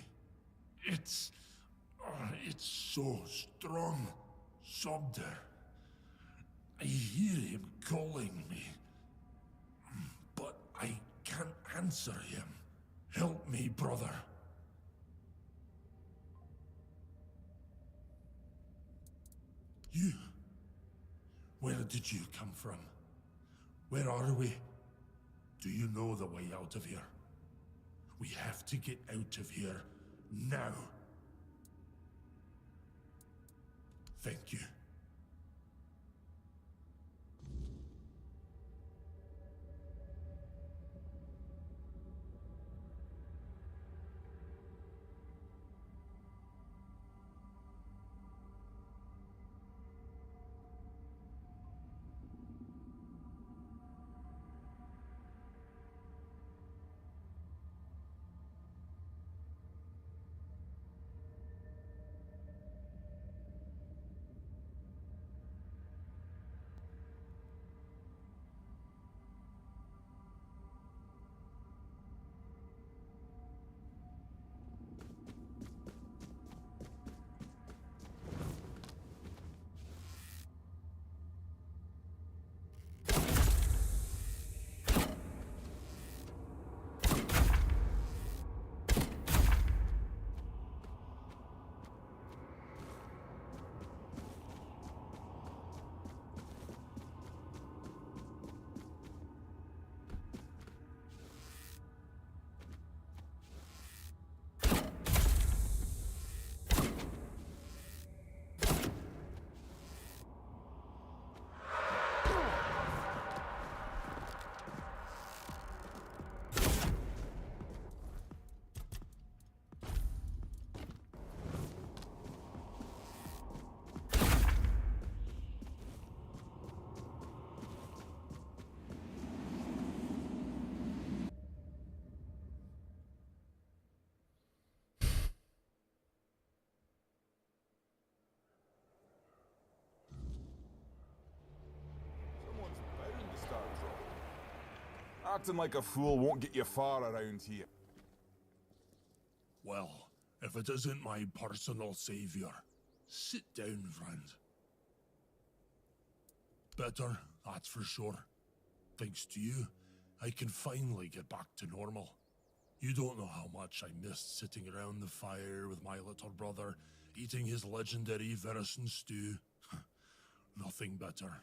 It's so strong. Sobder. I hear him calling me. But I can't answer him. Help me, brother. You. Where did you come from? Where are we? Do you know the way out of here? We have to get out of here now. Thank you. Acting like a fool won't get you far around here. Well, if it isn't my personal savior, sit down, friend. Better, that's for sure. Thanks to you, I can finally get back to normal. You don't know how much I missed sitting around the fire with my little brother, eating his legendary venison stew. Nothing better.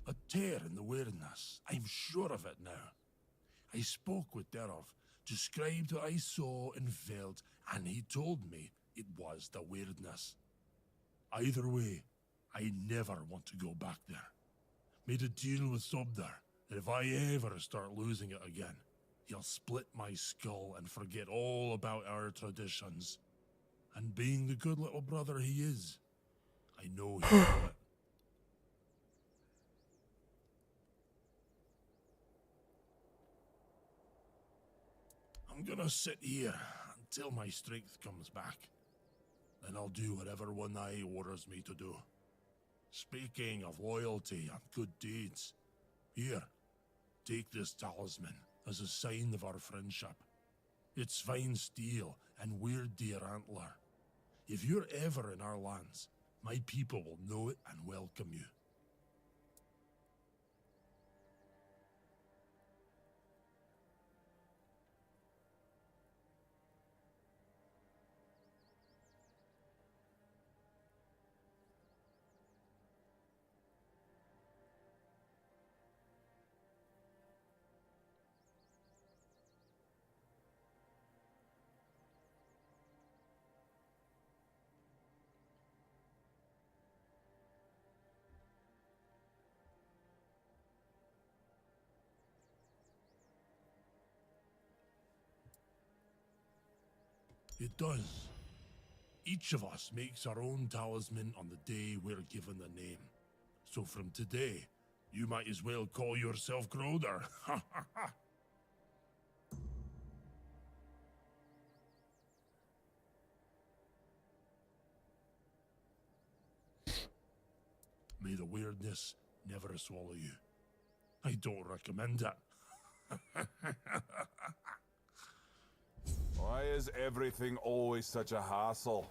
A tear in the weirdness. I'm sure of it now. I spoke with Derov, described what I saw and felt, and he told me it was the weirdness. Either way, I never want to go back there. Made a deal with Sobdar that if I ever start losing it again, he'll split my skull and forget all about our traditions. And being the good little brother he is, I know he'll do it. I'm gonna sit here until my strength comes back. Then I'll do whatever One Eye orders me to do. Speaking of loyalty and good deeds, here, take this talisman as a sign of our friendship. It's fine steel and weird deer antler. If you're ever in our lands, my people will know it and welcome you. It does. Each of us makes our own talisman on the day we're given a name. So from today, you might as well call yourself Groder. Ha ha ha! May the weirdness never swallow you. I don't recommend it. Why is everything always such a hassle?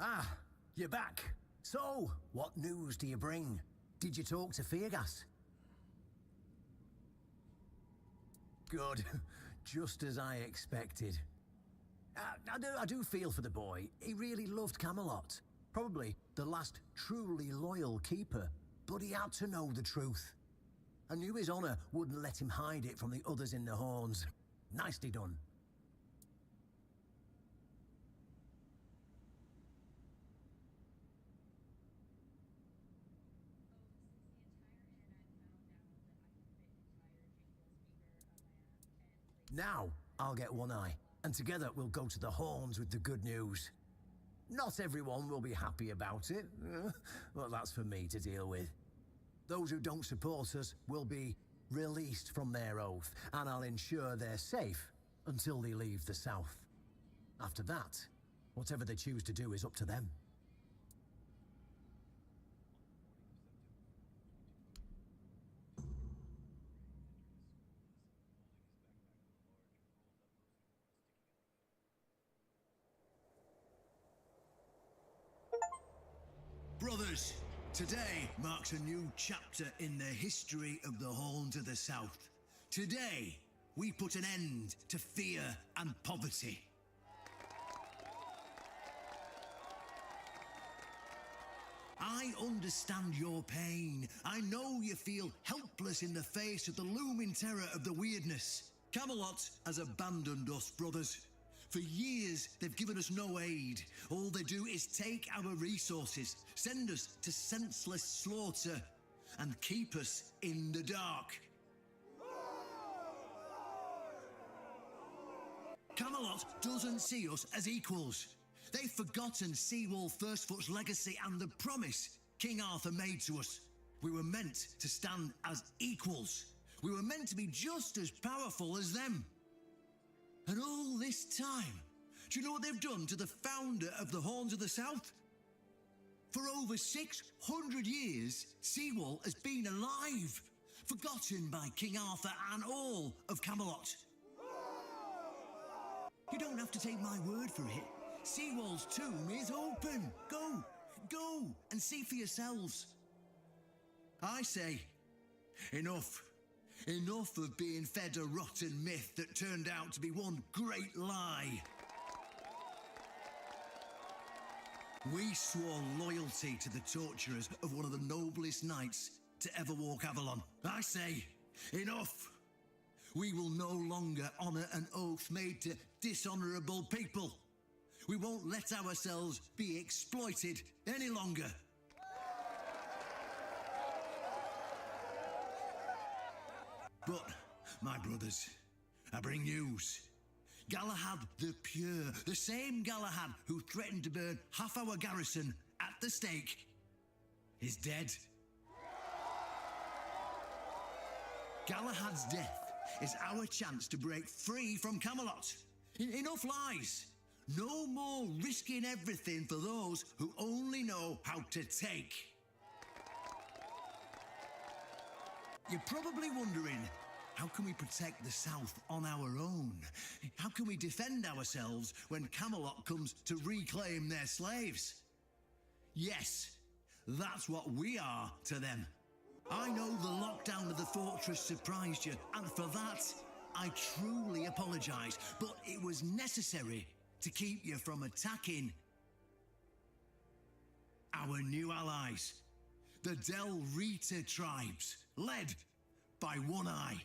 Ah, you're back. So, what news do you bring? Did you talk to Feargas? Good. Just as I expected. I do feel for the boy. He really loved Camelot. Probably the last truly loyal keeper. But he had to know the truth. I knew his honor wouldn't let him hide it from the others in the Horns. Nicely done. Now, I'll get One Eye, and together we'll go to the Horns with the good news. Not everyone will be happy about it, but that's for me to deal with. Those who don't support us will be released from their oath, and I'll ensure they're safe until they leave the South. After that, whatever they choose to do is up to them. Brothers, today marks a new chapter in the history of the Horns of the South. Today, we put an end to fear and poverty. I understand your pain. I know you feel helpless in the face of the looming terror of the weirdness. Camelot has abandoned us, brothers. For years, they've given us no aid. All they do is take our resources, send us to senseless slaughter, and keep us in the dark. Camelot doesn't see us as equals. They've forgotten Seawall Firstfoot's legacy and the promise King Arthur made to us. We were meant to stand as equals. We were meant to be just as powerful as them. And all this time, do you know what they've done to the founder of the Horns of the South? For over 600 years, Seawall has been alive, forgotten by King Arthur and all of Camelot. You don't have to take my word for it. Seawall's tomb is open. Go and see for yourselves. I say, enough. Enough of being fed a rotten myth that turned out to be one great lie. We swore loyalty to the torturers of one of the noblest knights to ever walk Avalon. I say, enough. We will no longer honour an oath made to dishonourable people. We won't let ourselves be exploited any longer. But, my brothers, I bring news. Galahad the Pure, the same Galahad who threatened to burn half our garrison at the stake, is dead. Galahad's death is our chance to break free from Camelot. Enough lies. No more risking everything for those who only know how to take. You're probably wondering, how can we protect the South on our own? How can we defend ourselves when Camelot comes to reclaim their slaves? Yes, that's what we are to them. I know the lockdown of the fortress surprised you, and for that, I truly apologise, but it was necessary to keep you from attacking our new allies, the Del Rita tribes, led by One Eye.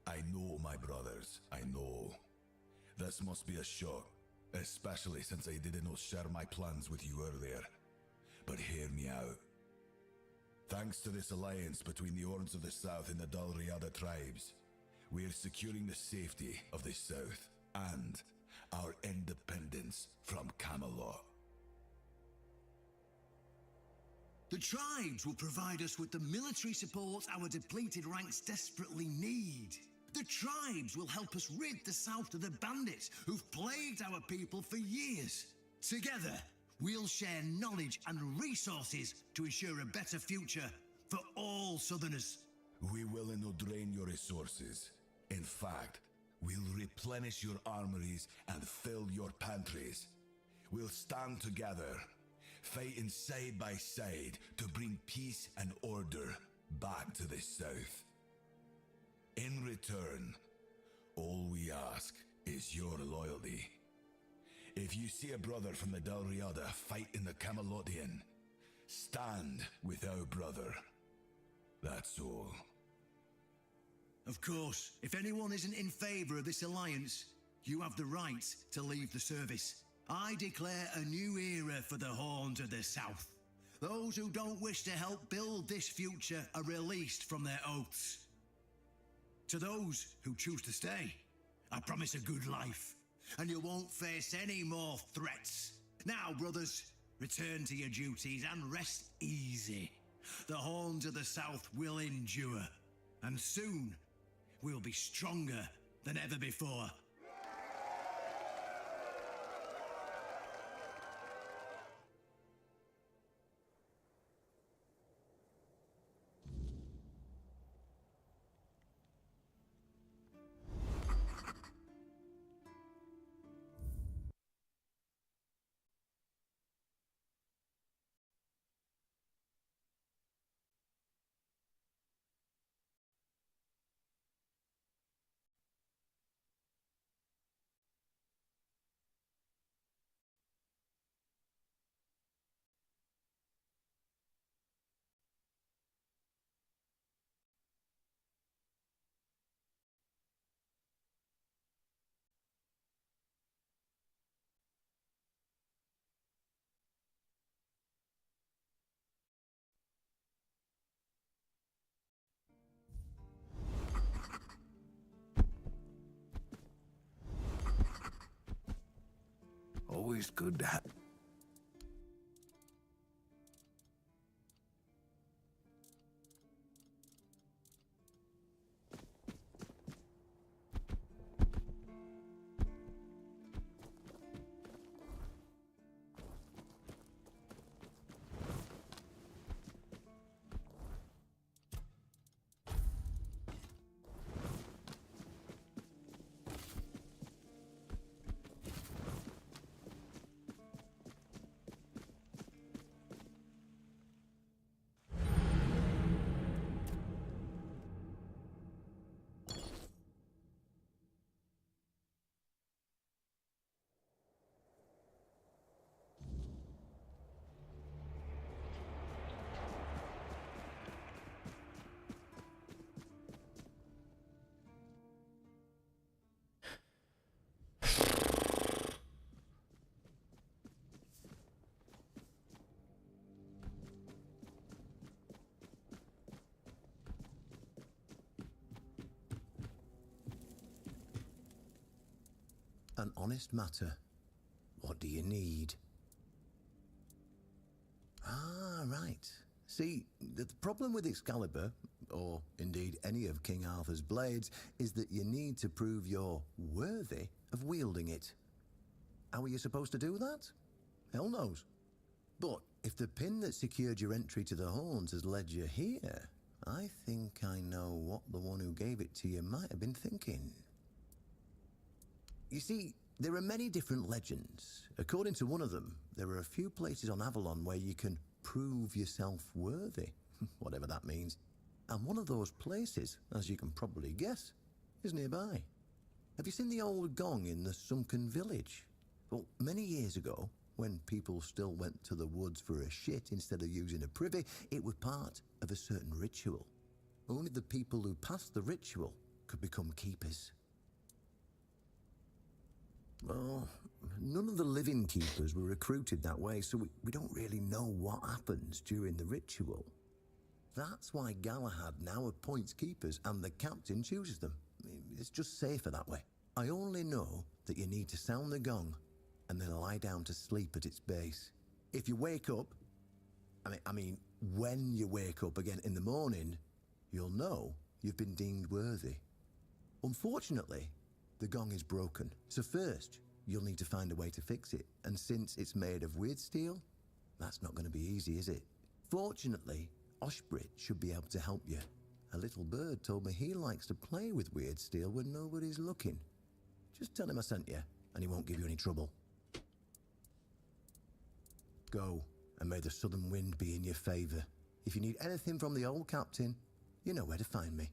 I know, my brothers, I know. This must be a shock, especially since I didn't share my plans with you earlier. But hear me out. Thanks to this alliance between the Horns of the South and the Dalriada tribes, we are securing the safety of the South and our independence from Camelot. The tribes will provide us with the military support our depleted ranks desperately need. The tribes will help us rid the South of the bandits who've plagued our people for years. Together, we'll share knowledge and resources to ensure a better future for all Southerners. We will not drain your resources. In fact, we'll replenish your armories and fill your pantries. We'll stand together, fighting side by side to bring peace and order back to the South. In return, all we ask is your loyalty. If you see a brother from the Dalriada fighting the Camelotian, stand with our brother. That's all. Of course, if anyone isn't in favour of this alliance, you have the right to leave the service. I declare a new era for the Horns of the South. Those who don't wish to help build this future are released from their oaths. To those who choose to stay, I promise a good life, and you won't face any more threats. Now, brothers, return to your duties and rest easy. The Horns of the South will endure, and soon we'll be stronger than ever before. always good to have. An honest matter. What do you need? Ah, right. See, the problem with Excalibur, or indeed any of King Arthur's blades, is that you need to prove you're worthy of wielding it. How are you supposed to do that? Hell knows. But if the pin that secured your entry to the Horns has led you here, I think I know what the one who gave it to you might have been thinking. You see, there are many different legends. According to one of them, there are a few places on Avalon where you can prove yourself worthy, whatever that means. And one of those places, as you can probably guess, is nearby. Have you seen the old gong in the sunken village? Well, many years ago, when people still went to the woods for a shit instead of using a privy, it was part of a certain ritual. Only the people who passed the ritual could become keepers. Well, none of the living keepers were recruited that way, so we don't really know what happens during the ritual. That's why Galahad now appoints keepers and the captain chooses them. It's just safer that way. I only know that you need to sound the gong and then lie down to sleep at its base. If you wake up, I mean, when you wake up again in the morning, you'll know you've been deemed worthy. Unfortunately, the gong is broken, so first you'll need to find a way to fix it, and since it's made of weird steel, that's not going to be easy, is it? Fortunately, Oshbrit should be able to help you. A little bird told me he likes to play with weird steel when nobody's looking. Just tell him I sent you, and he won't give you any trouble. Go, and may the southern wind be in your favour. If you need anything from the old captain, you know where to find me.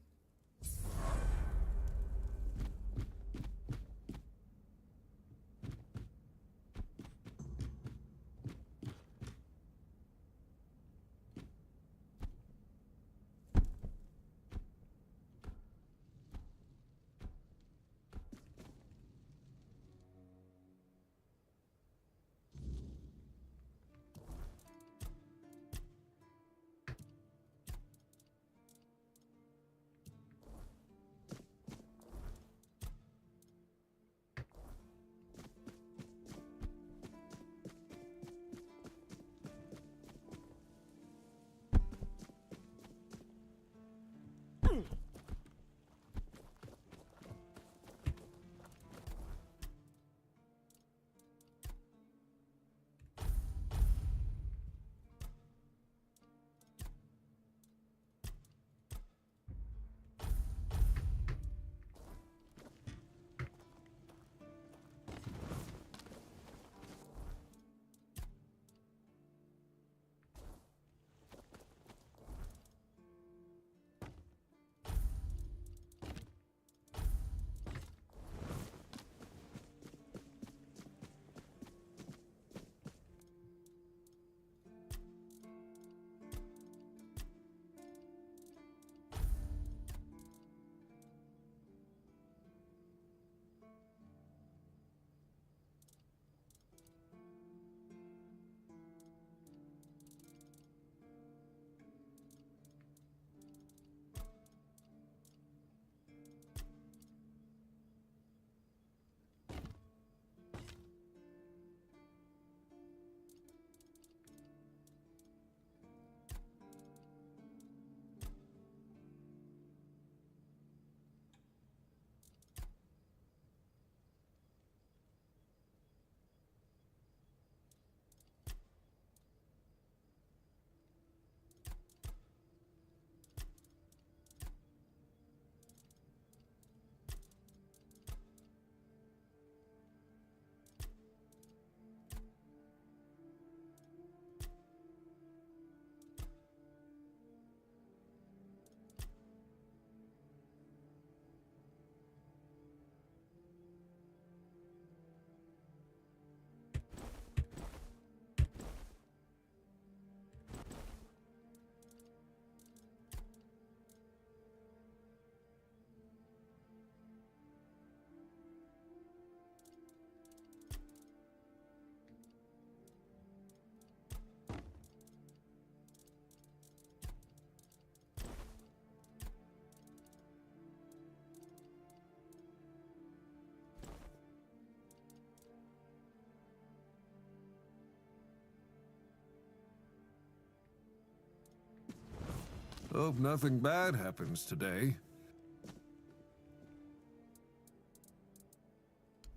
Hope nothing bad happens today.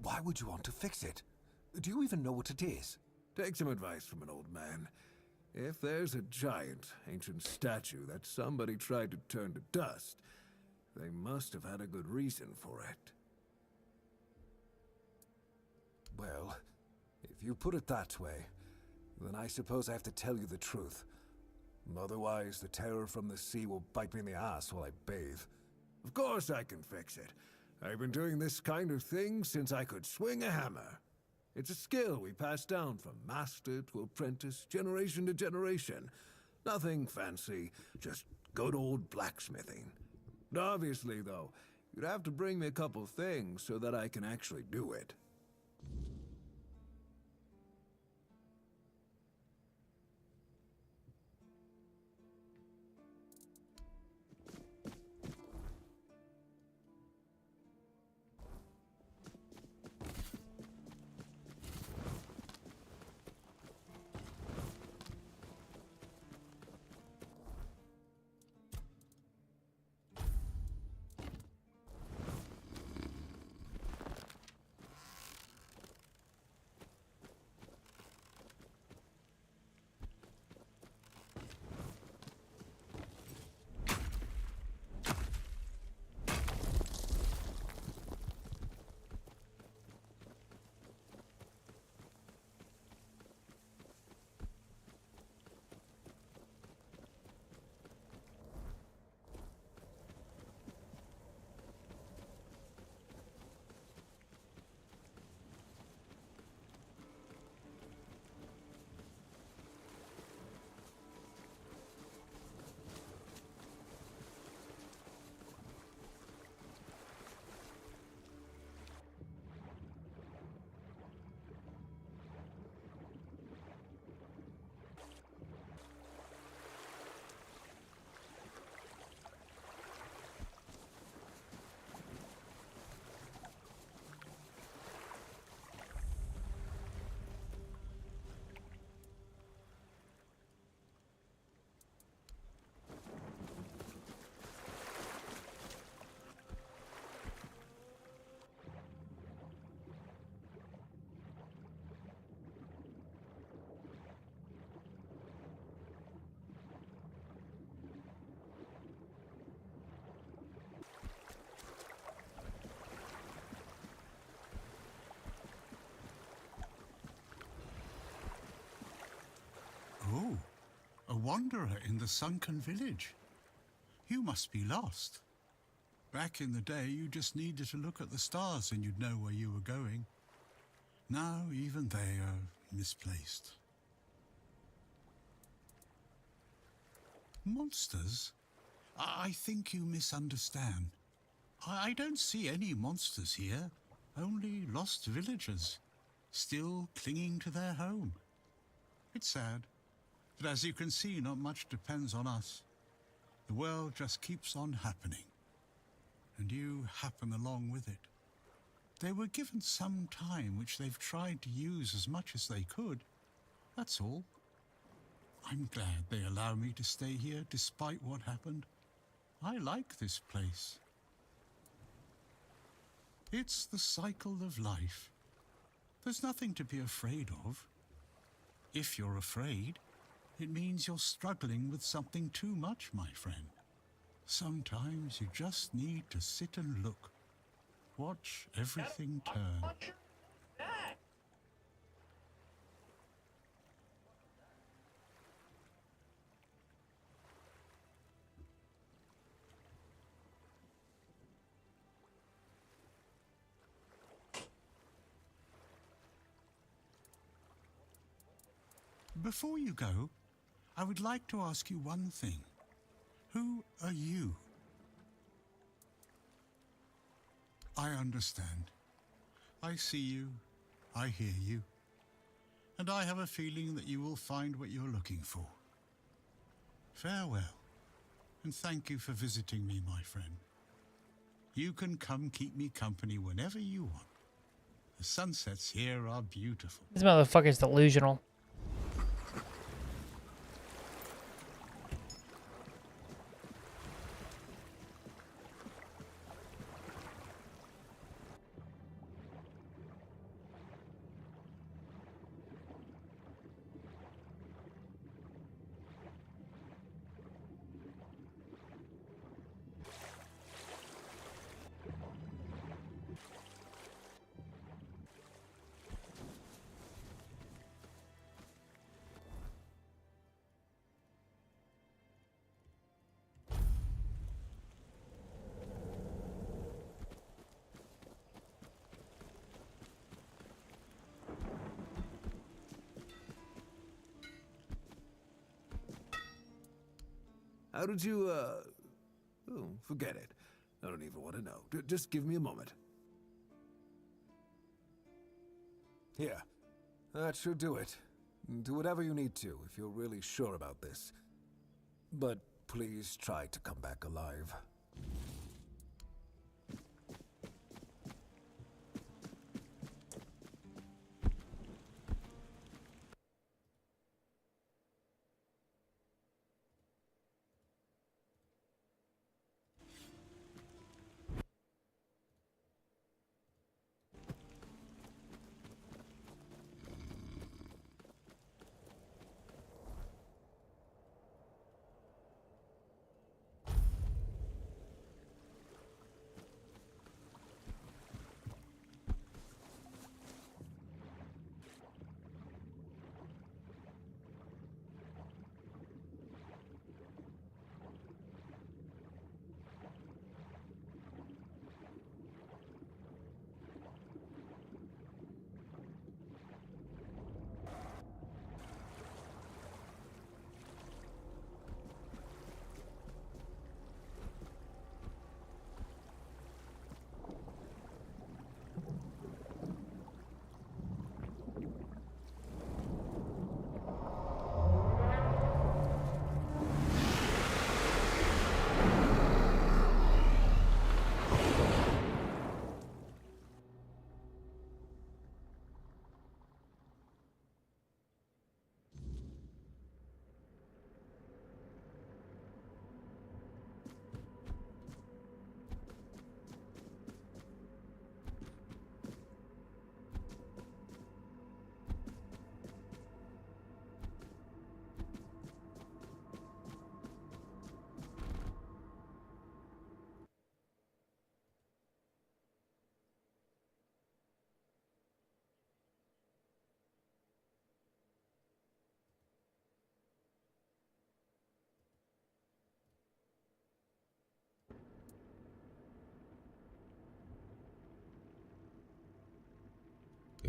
Why would you want to fix it? Do you even know what it is? Take some advice from an old man. If there's a giant, ancient statue that somebody tried to turn to dust, they must have had a good reason for it. Well, if you put it that way, then I suppose I have to tell you the truth. Otherwise, the terror from the sea will bite me in the ass while I bathe. Of course I can fix it. I've been doing this kind of thing since I could swing a hammer. It's a skill we pass down from master to apprentice, generation to generation. Nothing fancy, just good old blacksmithing. But obviously, though, you'd have to bring me a couple things so that I can actually do it. Oh, a wanderer in the sunken village. You must be lost. Back in the day, you just needed to look at the stars and you'd know where you were going. Now, even they are misplaced. Monsters? I think you misunderstand. I don't see any monsters here, only lost villagers, still clinging to their home. It's sad, but as you can see, not much depends on us. The world just keeps on happening, and you happen along with it. They were given some time which they've tried to use as much as they could, that's all. I'm glad they allow me to stay here despite what happened. I like this place. It's the cycle of life. There's nothing to be afraid of. If you're afraid, it means you're struggling with something too much, my friend. Sometimes you just need to sit and look. Watch everything turn. Before you go, I would like to ask you one thing. Who are you? I understand. I see you, I hear you, and I have a feeling that you will find what you're looking for. Farewell, and thank you for visiting me, my friend. You can come keep me company whenever you want. The sunsets here are beautiful. This motherfucker's delusional. How did you, Oh, forget it. I don't even want to know. Just give me a moment. Here. That should do it. Do whatever you need to if you're really sure about this. But please try to come back alive.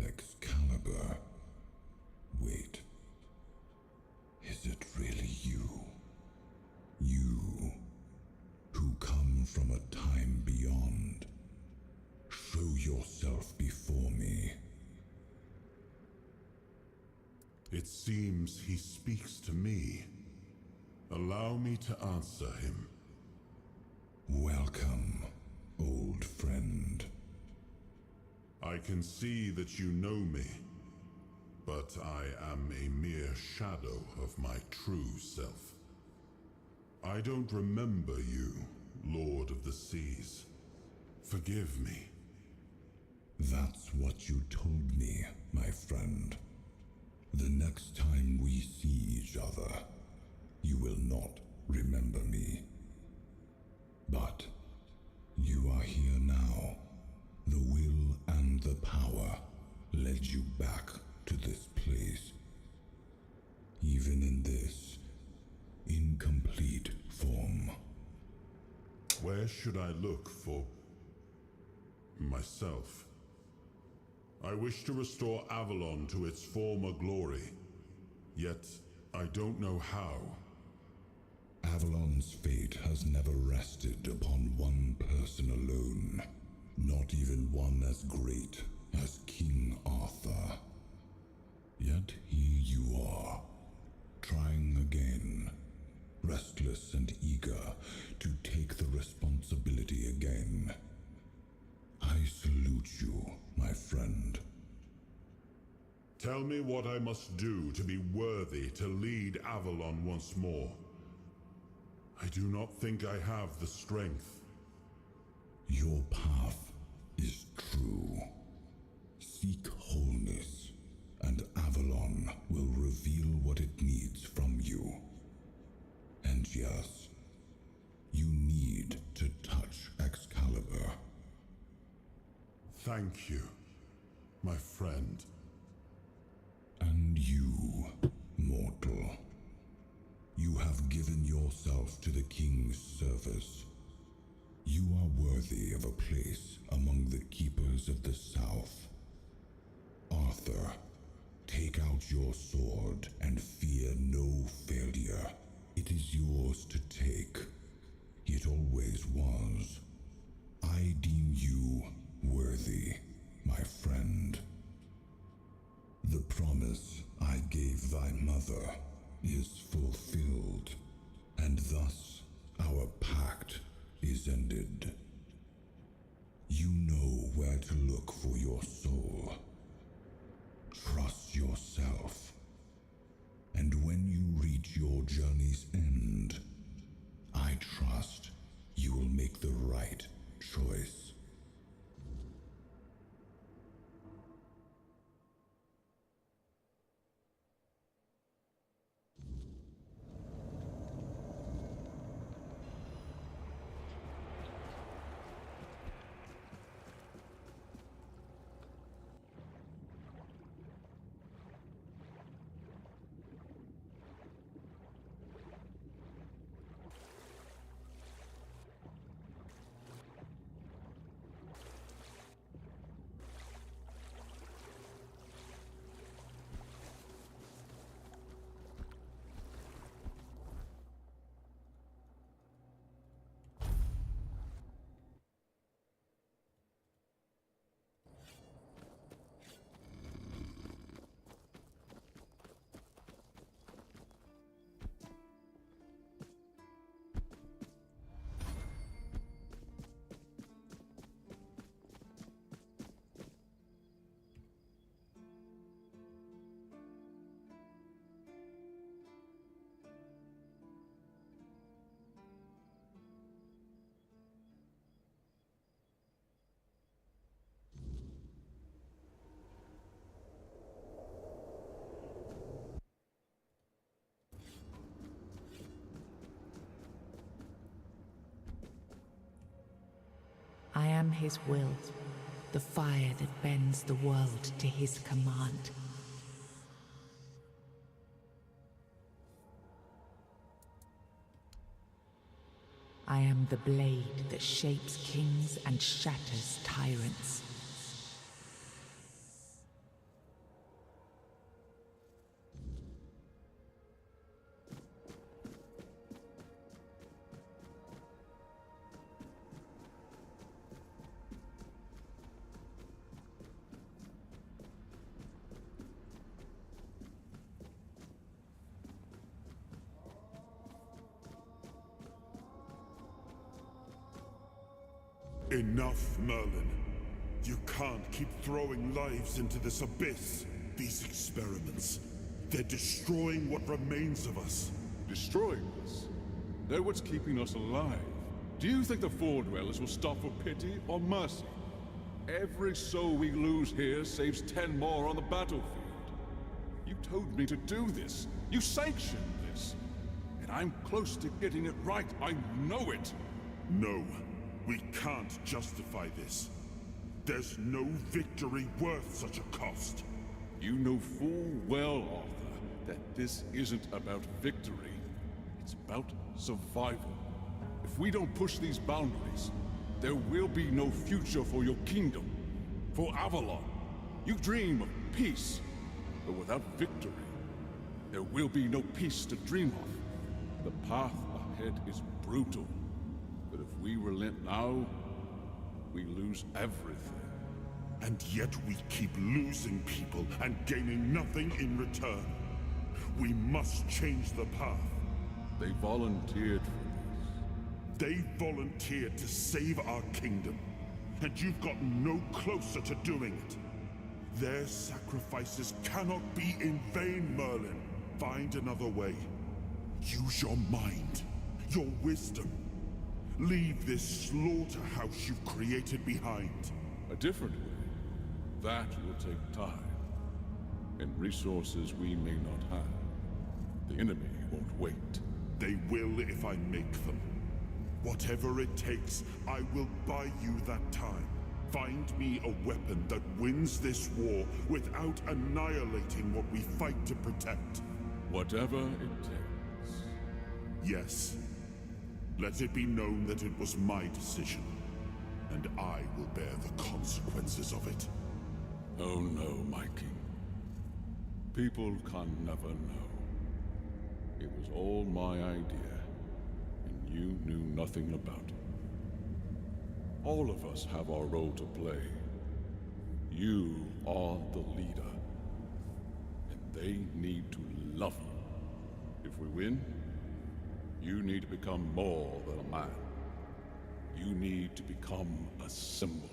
Excalibur. Wait. Is it really you? You, who come from a time beyond. Show yourself before me. It seems he speaks to me. Allow me to answer him. Welcome, old friend. I can see that you know me, but I am a mere shadow of my true self. I don't remember you, Lord of the Seas. Forgive me. That's what you told me, my friend. The next time we see each other, you will not remember me. But you are here now. The will and the power led you back to this place. Even in this incomplete form. Where should I look for myself? I wish to restore Avalon to its former glory, yet I don't know how. Avalon's fate has never rested upon one person alone. Not even one as great as King Arthur. Yet here you are, trying again, restless and eager to take the responsibility again. I salute you, my friend. Tell me what I must do to be worthy to lead Avalon once more. I do not think I have the strength. Your path is true. Seek wholeness, and Avalon will reveal what it needs from you. And yes, you need to touch Excalibur. Thank you, my friend. And you, mortal. You have given yourself to the King's service. You are worthy of a place among the Keepers of the South. Arthur, take out your sword and fear no failure. It It is yours to take. It always was. I deem you worthy, my friend. The promise I gave thy mother is fulfilled, and thus our pact is ended. You know where to look for your soul. Trust yourself. And when you reach your journey's end, I trust you will make the right choice. I am his will, the fire that bends the world to his command. I am the blade that shapes kings and shatters tyrants. Enough, Merlin. You can't keep throwing lives into this abyss. These experiments, they're destroying what remains of us. Destroying us? They're what's keeping us alive. Do you think the Four Dwellers will stop for pity or mercy? Every soul we lose here saves 10 more on the battlefield. You told me to do this. You sanctioned this. And I'm close to getting it right. I know it. No. We can't justify this. There's no victory worth such a cost. You know full well, Arthur, that this isn't about victory. It's about survival. If we don't push these boundaries, there will be no future for your kingdom, for Avalon. You dream of peace, but without victory, there will be no peace to dream of. The path ahead is brutal. But if we relent now, we lose everything. And yet we keep losing people and gaining nothing in return. We must change the path. They volunteered for this. They volunteered to save our kingdom. And you've gotten no closer to doing it. Their sacrifices cannot be in vain, Merlin. Find another way. Use your mind, your wisdom. Leave this slaughterhouse you've created behind. A different way. That will take time. And resources we may not have. The enemy won't wait. They will if I make them. Whatever it takes, I will buy you that time. Find me a weapon that wins this war without annihilating what we fight to protect. Whatever it takes. Yes. Let it be known that it was my decision, and I will bear the consequences of it. Oh no, my king. People can never know. It was all my idea, and you knew nothing about it. All of us have our role to play. You are the leader, and they need to love you. If we win, you need to become more than a man. You need to become a symbol.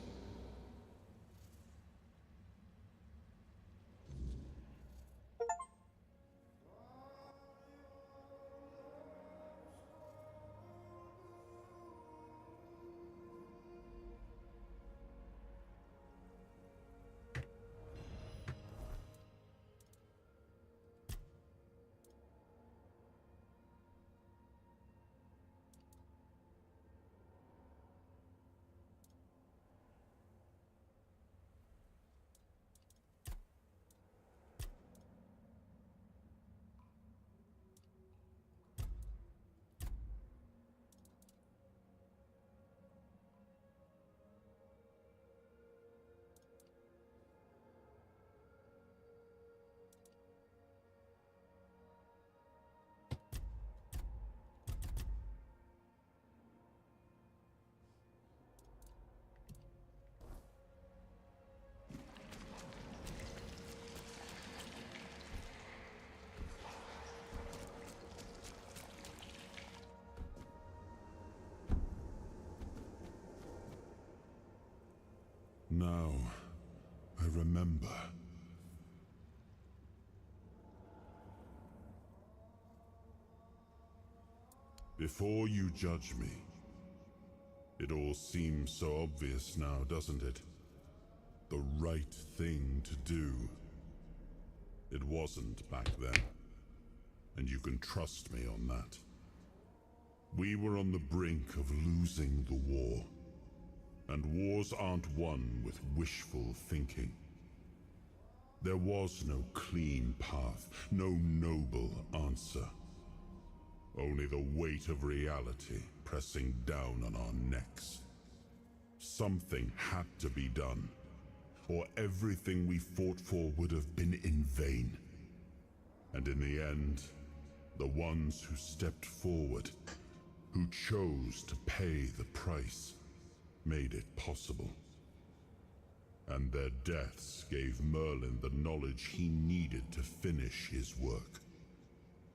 Now, I remember. Before you judge me, it all seems so obvious now, doesn't it? The right thing to do. It wasn't back then, and you can trust me on that. We were on the brink of losing the war. And wars aren't won with wishful thinking. There was no clean path, no noble answer. Only the weight of reality pressing down on our necks. Something had to be done, or everything we fought for would have been in vain. And in the end, the ones who stepped forward, who chose to pay the price, made it possible. And their deaths gave Merlin the knowledge he needed to finish his work.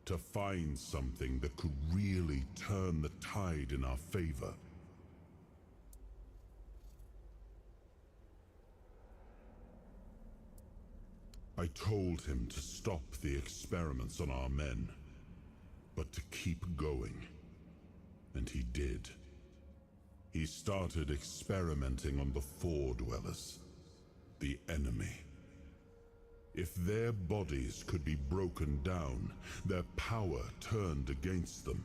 To find something that could really turn the tide in our favor. I told him to stop the experiments on our men, but to keep going. And he did. He started experimenting on the Four Dwellers, the enemy. If their bodies could be broken down, their power turned against them,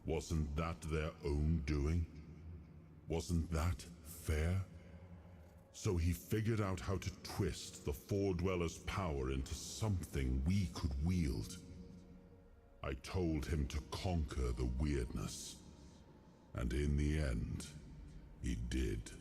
wasn't that their own doing? Wasn't that fair? So he figured out how to twist the Four Dwellers' power into something we could wield. I told him to conquer the weirdness. And in the end, he did.